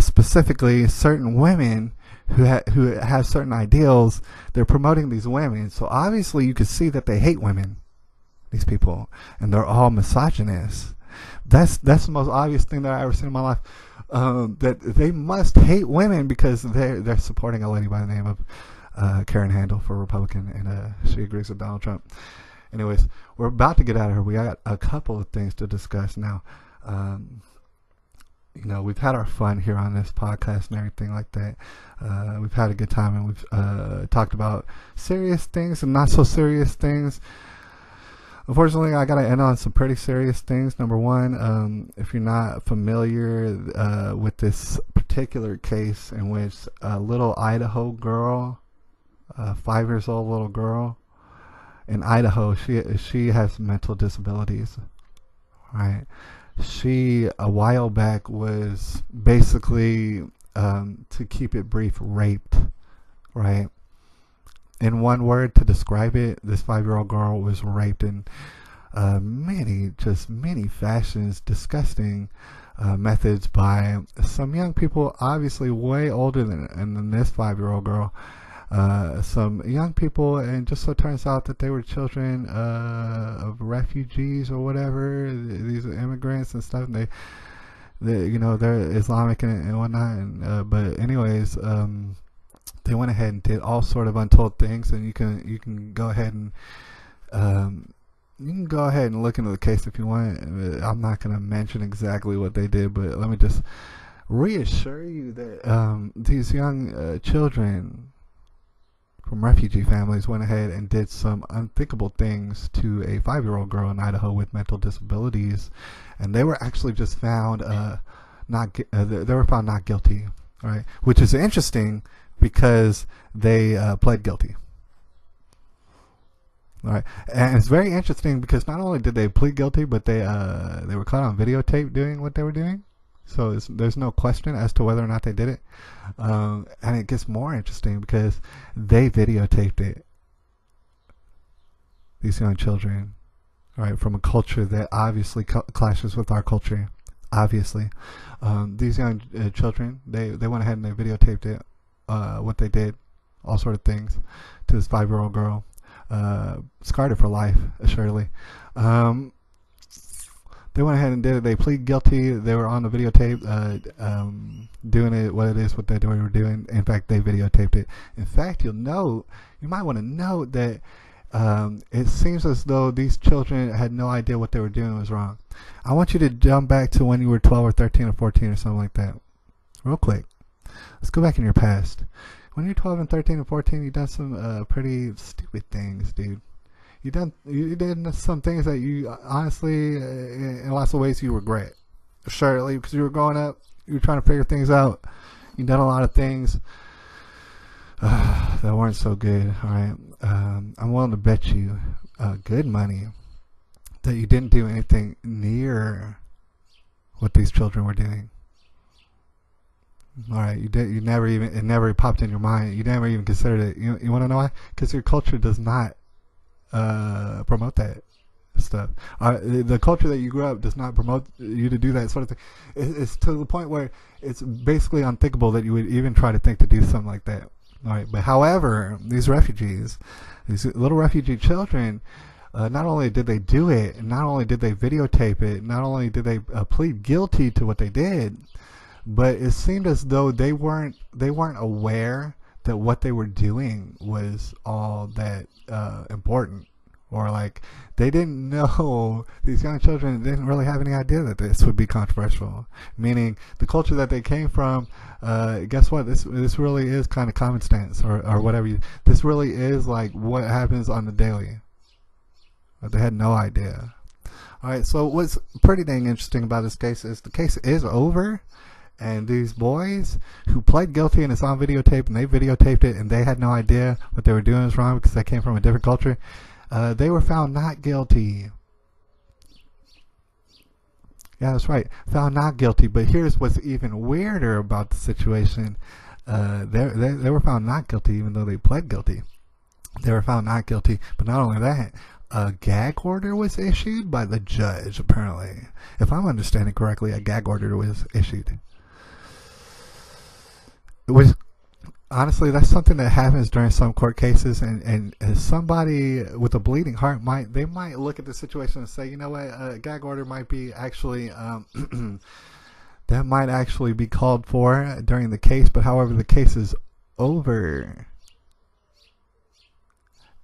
specifically certain women who have certain ideals. They're promoting these women, so obviously you can see that they hate women. These people, and they're all misogynists. That's the most obvious thing that I ever seen in my life. That they must hate women because they're supporting a lady by the name of Karen Handel for Republican, and she agrees with Donald Trump. Anyways, we're about to get out of here. We got a couple of things to discuss now. You know, we've had our fun here on this podcast and everything like that. We've had a good time, and we've talked about serious things and not so serious things. Unfortunately, I gotta end on some pretty serious things. Number one, if you're not familiar with this particular case in which a little Idaho girl, 5 years old little girl in Idaho, she has mental disabilities. Right? She a while back was basically, to keep it brief, raped. Right? In one word to describe it, this 5-year-old girl was raped in many fashions, disgusting methods by some young people, obviously way older than this 5-year-old girl. Some young people, and just so it turns out that they were children of refugees or whatever. These are immigrants and stuff. And they you know, they're Islamic and whatnot. And, but anyways. They went ahead and did all sort of untold things, and you can go ahead and look into the case if you want. I'm not going to mention exactly what they did, but let me just reassure you that these young children from refugee families went ahead and did some unthinkable things to a 5-year-old girl in Idaho with mental disabilities, and they were actually just found they were found not guilty. Right, which is interesting because they pled guilty. All right, and it's very interesting because not only did they plead guilty, but they were caught on videotape doing what they were doing. So there's no question as to whether or not they did it. And it gets more interesting because they videotaped it. These young children, all right, from a culture that obviously clashes with our culture. Obviously, these young children, they went ahead and they videotaped it, what they did, all sort of things to this 5-year-old girl, scarred her for life, assuredly. They went ahead and did it. They plead guilty. They were on the videotape, doing it, what they were doing. In fact, they videotaped it. In fact, you might want to note that it seems as though these children had no idea what they were doing was wrong. I want you to jump back to when you were 12 or 13 or 14 or something like that. Real quick. Let's go back in your past. When you're 12 and 13 and 14, you've done some pretty stupid things, dude. You did some things that you honestly, in lots of ways, you regret. Surely, because you were growing up, you were trying to figure things out. You've done a lot of things that weren't so good. All right, I'm willing to bet you good money that you didn't do anything near what these children were doing. All right, it never popped in your mind. You never even considered it. You want to know why? Because your culture does not promote that stuff. The culture that you grew up does not promote you to do that sort of thing. It's to the point where it's basically unthinkable that you would even try to think to do something like that. All right, but however, these little refugee children, not only did they do it, not only did they videotape it, not only did they plead guilty to what they did, but it seemed as though they weren't aware that what they were doing was all that important, or like they didn't know. These young children didn't really have any idea that this would be controversial. Meaning the culture that they came from. Guess what? This really is kind of common sense, or whatever. This really is like what happens on the daily. But they had no idea. All right, so what's pretty dang interesting about this case is the case is over, and these boys who pled guilty and it's on videotape, and they videotaped it, and they had no idea what they were doing was wrong because they came from a different culture. They were found not guilty. Yeah, that's right. Found not guilty. But here's what's even weirder about the situation. They were found not guilty even though they pled guilty. They were found not guilty. But not only that, a gag order was issued by the judge, apparently. If I'm understanding correctly, a gag order was issued. It was, honestly, that's something that happens during some court cases, and somebody with a bleeding heart might look at the situation and say, you know what, a gag order might be actually that might actually be called for during the case, but however the case is over,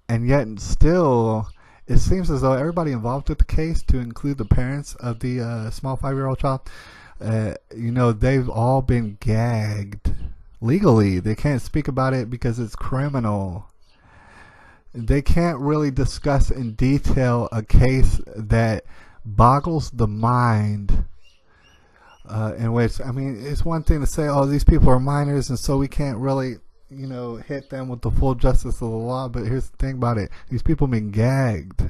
and yet still it seems as though everybody involved with the case, to include the parents of the small 5-year-old child, they've all been gagged legally. They can't speak about it because it's criminal. They can't really discuss in detail a case that boggles the mind, in which, I mean, it's one thing to say, oh, these people are minors and so we can't really, hit them with the full justice of the law. But here's the thing about it. These people have been gagged.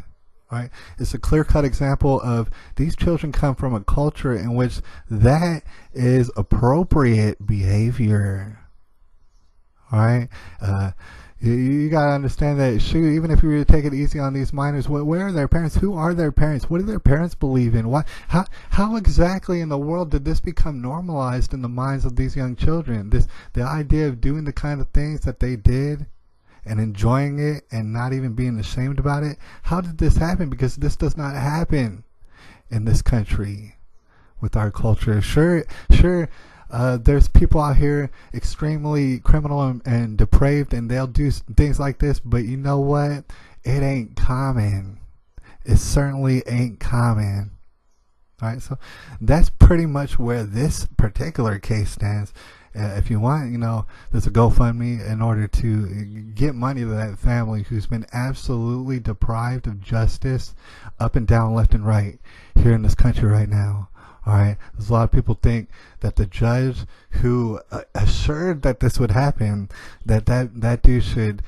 Right? It's a clear-cut example of these children come from a culture in which that is appropriate behavior. All right? You got to understand that, shoot, even if you were to take it easy on these minors, where are their parents? Who are their parents? What do their parents believe in? How exactly in the world did this become normalized in the minds of these young children? The idea of doing the kind of things that they did and enjoying it and not even being ashamed about it. How did this happen? Because this does not happen in this country with our culture. Sure, there's people out here extremely criminal and depraved, and they'll do things like this, but you know what? It ain't common. It certainly ain't common. All right, so that's pretty much where this particular case stands. If you want, there's a GoFundMe in order to get money to that family who's been absolutely deprived of justice up and down, left and right here in this country right now. All right, there's a lot of people think that the judge who assured that this would happen, that dude should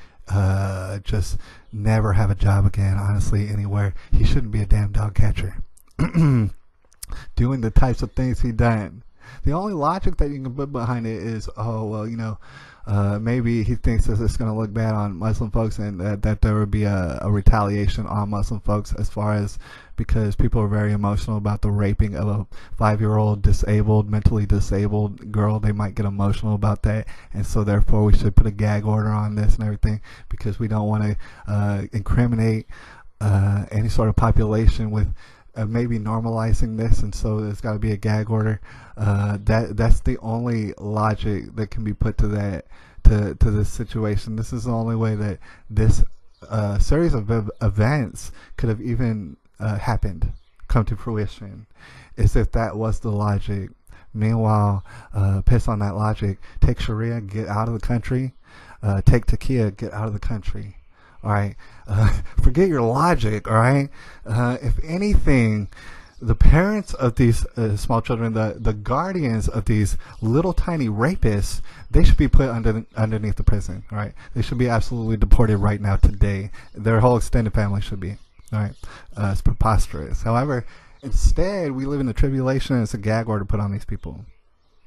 just never have a job again, honestly, anywhere. He shouldn't be a damn dog catcher. Doing the types of things he done. The only logic that you can put behind it is, oh, well, maybe he thinks that it's going to look bad on Muslim folks, and that there would be a retaliation on Muslim folks, as far as because people are very emotional about the raping of a 5-year-old mentally disabled girl. They might get emotional about that, and so therefore we should put a gag order on this and everything, because we don't want to incriminate any sort of population with maybe normalizing this, and so there's got to be a gag order. That's the only logic that can be put to that, to this situation. This is the only way that this series of events could have even happened, come to fruition, is if that was the logic. Meanwhile, piss on that logic. Take Sharia, get out of the country. Take Taqiyya, get out of the country. All right, forget your logic. All right, if anything, the parents of these small children, the guardians of these little tiny rapists, they should be put underneath the prison. All right, they should be absolutely deported right now, today. Their whole extended family should be. All right, it's preposterous. However, instead, we live in the tribulation, and it's a gag order put on these people,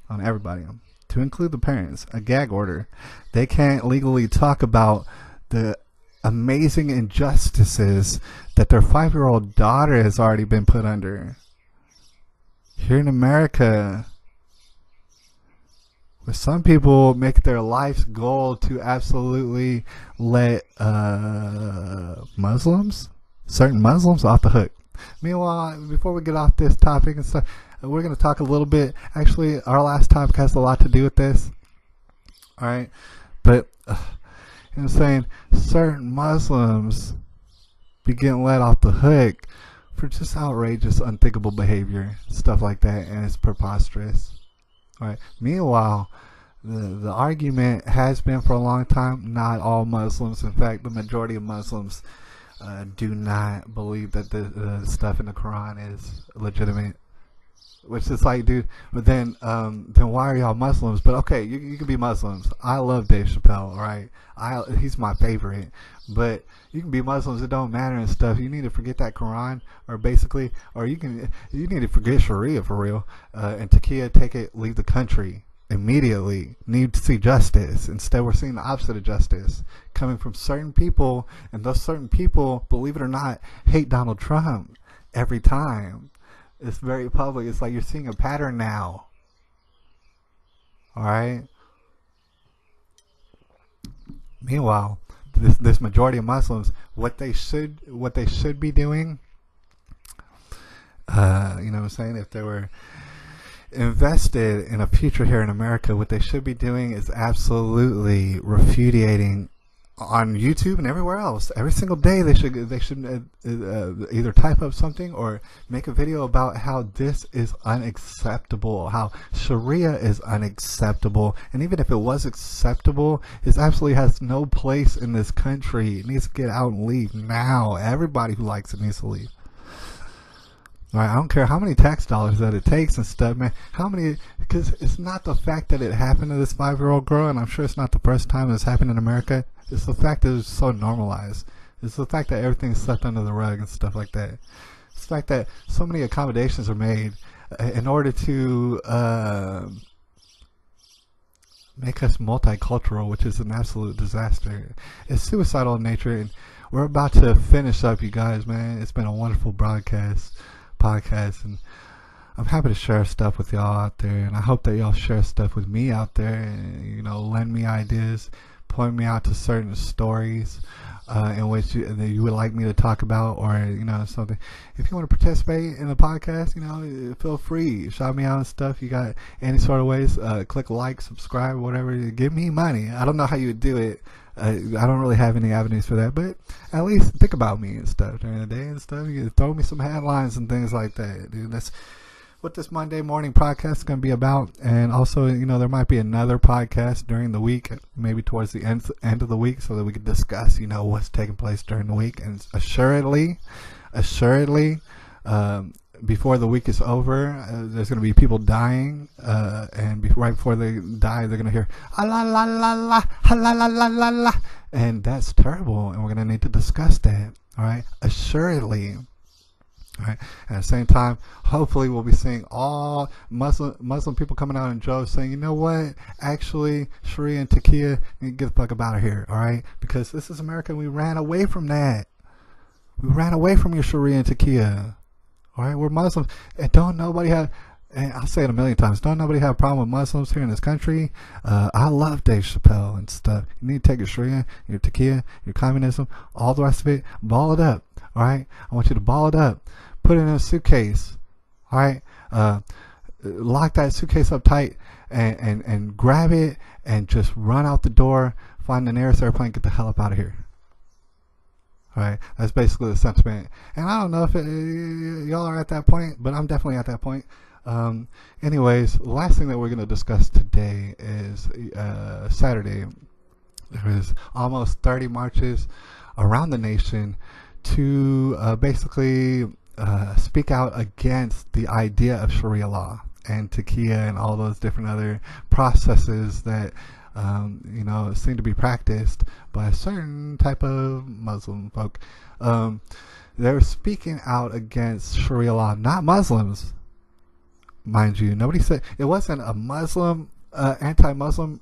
on everybody, to include the parents. A gag order. They can't legally talk about the amazing injustices that their 5-year-old daughter has already been put under here in America, where some people make their life's goal to absolutely let certain Muslims off the hook. Meanwhile, before we get off this topic and stuff, we're going to talk a little bit. Actually, our last topic has a lot to do with this. All right, but I'm saying certain Muslims be getting let off the hook for just outrageous, unthinkable behavior, stuff like that, and it's preposterous. All right. Meanwhile, the argument has been for a long time, not all Muslims, in fact, the majority of Muslims do not believe that the stuff in the Quran is legitimate. Which is like, dude, but then why are y'all Muslims? But okay, you can be Muslims. I love Dave Chappelle, all right? He's my favorite. But you can be Muslims, it don't matter and stuff. You need to forget that Quran, or basically, or you need to forget Sharia for real. And Takia, leave the country immediately. Need to see justice. Instead, we're seeing the opposite of justice coming from certain people, and those certain people, believe it or not, hate Donald Trump every time. It's very public. It's like you're seeing a pattern now. All right. Meanwhile, this majority of Muslims, what they should be doing, you know what I'm saying? If they were invested in a future here in America, what they should be doing is absolutely refuting on YouTube and everywhere else. Every single day they should either type up something or make a video about how this is unacceptable, how Sharia is unacceptable, and even if it was acceptable, it absolutely has no place in this country. It needs to get out and leave now. Everybody who likes it needs to leave. All right, I don't care how many tax dollars that it takes and stuff, man. How many? Because it's not the fact that it happened to this 5-year-old girl, and I'm sure it's not the first time it's happened in America. It's the fact that it's so normalized. It's the fact that everything's swept under the rug and stuff like that. It's the fact that so many accommodations are made in order to make us multicultural, which is an absolute disaster. It's suicidal in nature, and we're about to finish up, you guys, man. It's been a wonderful podcast, and I'm happy to share stuff with y'all out there, and I hope that y'all share stuff with me out there, and, you know, lend me ideas, point me out to certain stories in which you would like me to talk about, or, you know, something. If you want to participate in the podcast, you know, feel free, shout me out and stuff. You got any sort of ways, click like, subscribe, whatever, give me money. I don't know how you would do it. I don't really have any avenues for that, but at least think about me and stuff during the day and stuff. You can throw me some headlines and things like that, dude. That's what this Monday morning podcast is going to be about. And also, you know, there might be another podcast during the week, maybe towards the end of the week, so that we can discuss, you know, what's taking place during the week. And assuredly, before the week is over, there's going to be people dying, and right before they die, they're going to hear ah, la la la la, ah, la la la la la, and that's terrible, and we're going to need to discuss that. All right, assuredly. All right. At the same time, hopefully, we'll be seeing all Muslim people coming out in droves saying, you know what, actually, Sharia and Takia, you get the fuck up out of here. All right, because this is America, and we ran away from that. We ran away from your Sharia and Takia. All right, we're Muslims, and don't nobody have, and I'll say it a million times, don't nobody have a problem with Muslims here in this country. I love Dave Chappelle and stuff. You need to take your Sharia, your Takia, your communism, all the rest of it, ball it up. All right, I want you to ball it up, put it in a suitcase. All right, lock that suitcase up tight, and grab it and just run out the door, find the nearest airplane, get the hell up out of here. Right, that's basically the sentiment, and I don't know if y'all are at that point, but I'm definitely at that point. Anyways, the last thing that we're going to discuss today is Saturday. There is almost 30 marches around the nation to basically speak out against the idea of Sharia law and Takia and all those different other processes that you know, seem to be practiced by a certain type of Muslim folk. They're speaking out against Sharia law, not Muslims, mind you. Nobody said it wasn't a Muslim anti-Muslim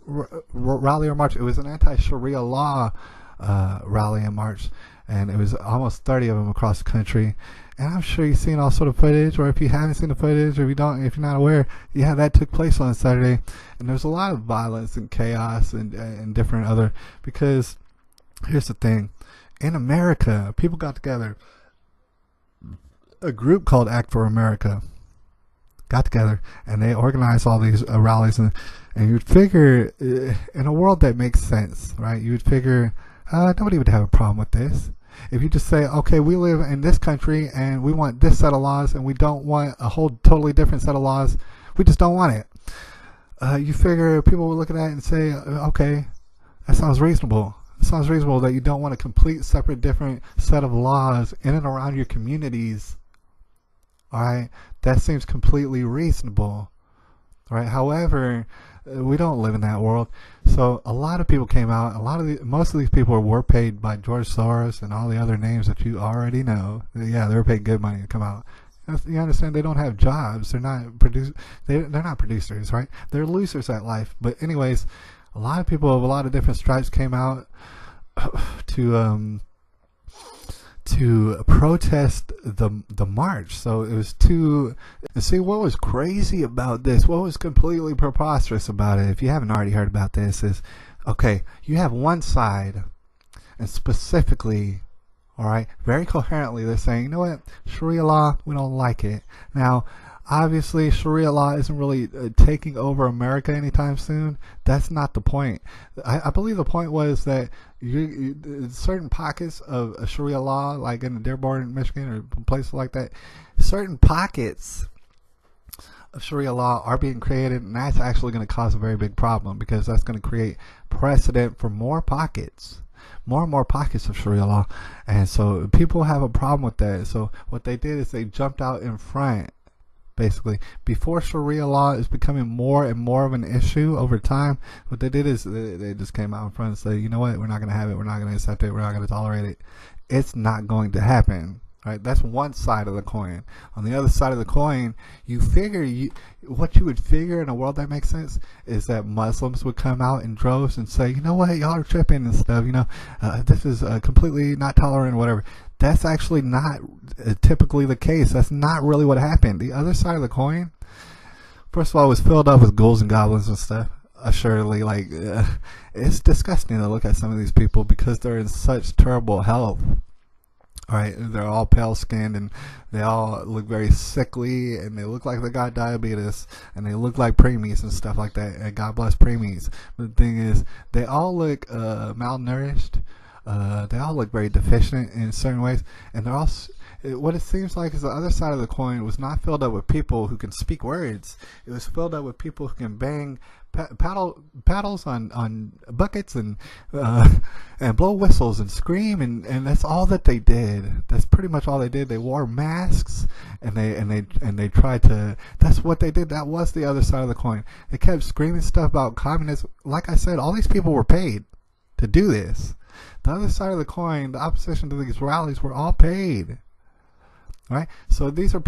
rally or march. It was an anti-Sharia law rally and march, and it was almost 30 of them across the country. And I'm sure you've seen all sort of footage, or if you haven't seen the footage, or if you're not aware, yeah, that took place on Saturday. And there's a lot of violence and chaos and different other, because here's the thing. In America, people got together, a group called Act for America got together, and they organized all these rallies, and you'd figure, in a world that makes sense, right, you would figure nobody would have a problem with this. If you just say, okay, we live in this country and we want this set of laws, and we don't want a whole totally different set of laws, we just don't want it. You figure people will look at that and say, okay, that sounds reasonable. It sounds reasonable that you don't want a complete separate different set of laws in and around your communities. Alright? That seems completely reasonable. Right? However, we don't live in that world. So a lot of people came out. Most of these people were paid by George Soros and all the other names that you already know. Yeah, they were paid good money to come out. You understand? They don't have jobs. They're not They're not producers, right? They're losers at life. But anyways, a lot of people of a lot of different stripes came out to protest the march. So it was and see what was crazy about this, what was completely preposterous about it, if you haven't already heard about this, is okay, you have one side, and specifically, all right, very coherently, they're saying, you know what, Sharia law, we don't like it. Now, obviously, Sharia law isn't really taking over America anytime soon. That's not the point. I believe the point was that certain pockets of Sharia law, like in Dearborn, Michigan, or places like that, certain pockets of Sharia law are being created, and that's actually going to cause a very big problem, because that's going to create precedent for more and more pockets of Sharia law. And so people have a problem with that. So what they did is they jumped out in front. Basically, before Sharia law is becoming more and more of an issue over time, what they did is they just came out in front and said, you know what, we're not going to have it, we're not going to accept it, we're not going to tolerate it. It's not going to happen. Right? That's one side of the coin. On the other side of the coin, what you would figure in a world that makes sense is that Muslims would come out in droves and say, you know what, y'all are tripping and stuff, this is completely not tolerant, whatever. That's actually not typically the case. That's not really what happened. The other side of the coin, first of all, was filled up with ghouls and goblins and stuff. Assuredly, it's disgusting to look at some of these people because they're in such terrible health. Right, they're all pale skinned and they all look very sickly and they look like they got diabetes and they look like preemies and stuff like that. And God bless preemies. But the thing is, they all look malnourished. They all look very deficient in certain ways, and they're all. What it seems like is the other side of the coin was not filled up with people who can speak words. It was filled up with people who can bang paddles on buckets and blow whistles and scream, and that's all that they did. That's pretty much all they did. They wore masks and they tried to. That's what they did. That was the other side of the coin. They kept screaming stuff about communism. Like I said, all these people were paid to do this. The other side of the coin, the opposition to these rallies, were all paid. Right? So these are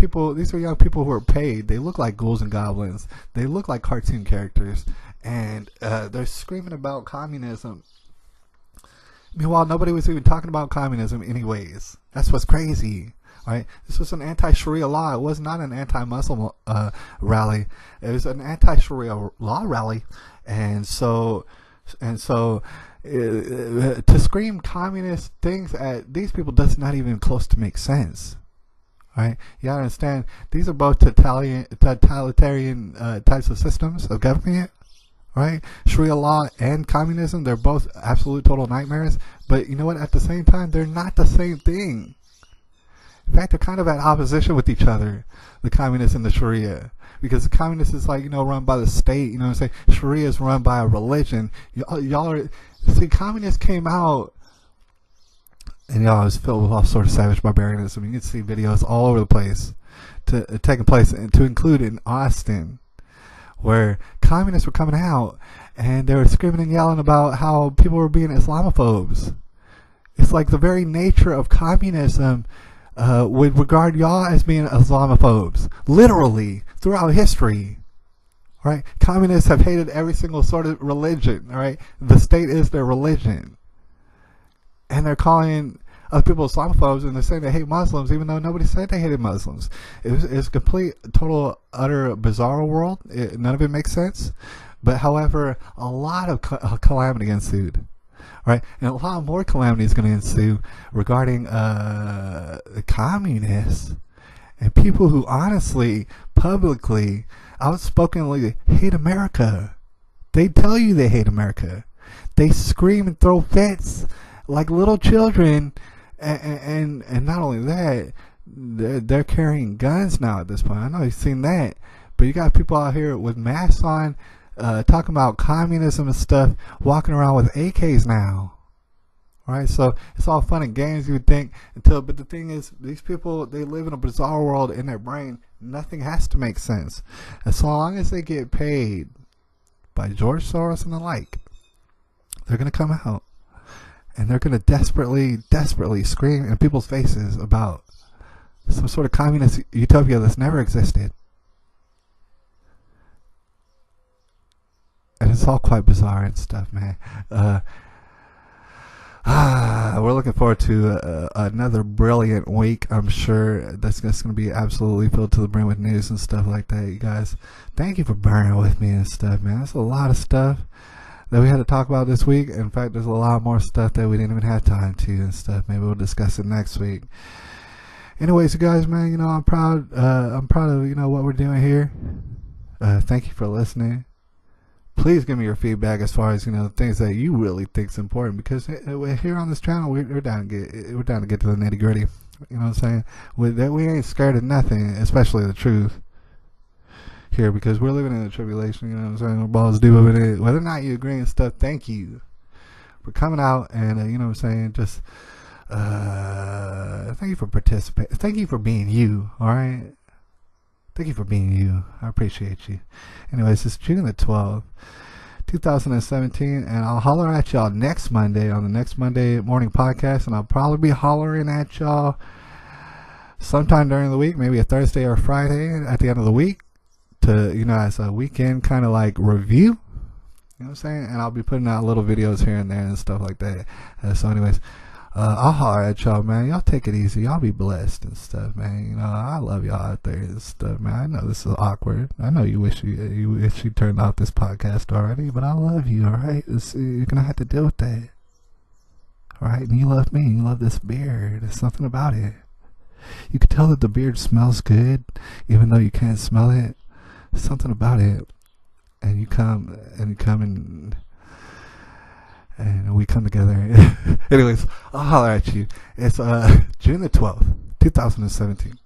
young people who are paid. They look like ghouls and goblins. They look like cartoon characters. And they're screaming about communism. Meanwhile, nobody was even talking about communism anyways. That's what's crazy. Right? This was an anti-Sharia law. It was not an anti-Muslim rally. It was an anti-Sharia law rally. And so to scream communist things at these people does not even close to make sense. Right? You gotta understand, these are both totalitarian types of systems of government. Right? Sharia law and communism, they're both absolute total nightmares. But you know what? At the same time, they're not the same thing. In fact, they're kind of at opposition with each other, the communists and the Sharia. Because the communist is run by the state, you know what I'm saying? Sharia is run by a religion. See, communists came out, and y'all was filled with all sorts of savage barbarianism. You can see videos all over the place taking place, and to include in Austin, where communists were coming out, and they were screaming and yelling about how people were being Islamophobes. It's like the very nature of communism would regard y'all as being Islamophobes, literally, throughout history. Right? Communists have hated every single sort of religion. Right? The state is their religion. And they're calling other people Islamophobes, and they're saying they hate Muslims, even though nobody said they hated Muslims. It's a complete, total, utter, bizarre world. None of it makes sense. But however, a lot of calamity ensued. Right? And a lot more calamity is going to ensue regarding the communists and people who honestly, publicly, outspokenly hate America. They tell you they hate America. They scream and throw fits like little children, and not only that, they're carrying guns now at this point. I know you've seen that, but you got people out here with masks on, talking about communism and stuff, walking around with AKs now. All right, so it's all fun and games, you would think, but the thing is, these people, they live in a bizarre world. In their brain, nothing has to make sense. And so long as they get paid by George Soros and the like, they're going to come out and they're going to desperately scream in people's faces about some sort of communist utopia that's never existed. And it's all quite bizarre and stuff, man. We're looking forward to another brilliant week. I'm sure that's going to be absolutely filled to the brim with news and stuff like that. You guys, thank you for bearing with me and stuff, man. That's a lot of stuff that we had to talk about this week. In fact, there's a lot more stuff that we didn't even have time to and stuff. Maybe we'll discuss it next week. Anyways, you guys, man, you know, I'm proud of, you know, what we're doing here. Thank you for listening. Please give me your feedback as far as, you know, things that you really think is important, because here on this channel, we're down to get to the nitty gritty. You know what I'm saying? We ain't scared of nothing, especially the truth here, because we're living in a tribulation. You know what I'm saying? We're balls deep up in it. Whether or not you agree and stuff, thank you for coming out and you know what I'm saying? Just thank you for participating. Thank you for being you. All right. Thank you for being you. I appreciate you. Anyways, it's June the 12th, 2017, and I'll holler at y'all next Monday on the next Monday morning podcast, and I'll probably be hollering at y'all sometime during the week, maybe a Thursday or Friday at the end of the week, to, you know, as a weekend kind of like review. You know what I'm saying? And I'll be putting out little videos here and there and stuff like that. So anyways, I'll holler at y'all, man. Y'all take it easy. Y'all be blessed and stuff, man. You know, I love y'all out there and stuff, man. I know this is awkward. I know you wish you turned off this podcast already, but I love you, all right? You're going to have to deal with that. All right? And you love me. You love this beard. There's something about it. You can tell that the beard smells good, even though you can't smell it. There's something about it. And you come and we come together. Anyways, I'll holler at you. It's June the 12th, 2017.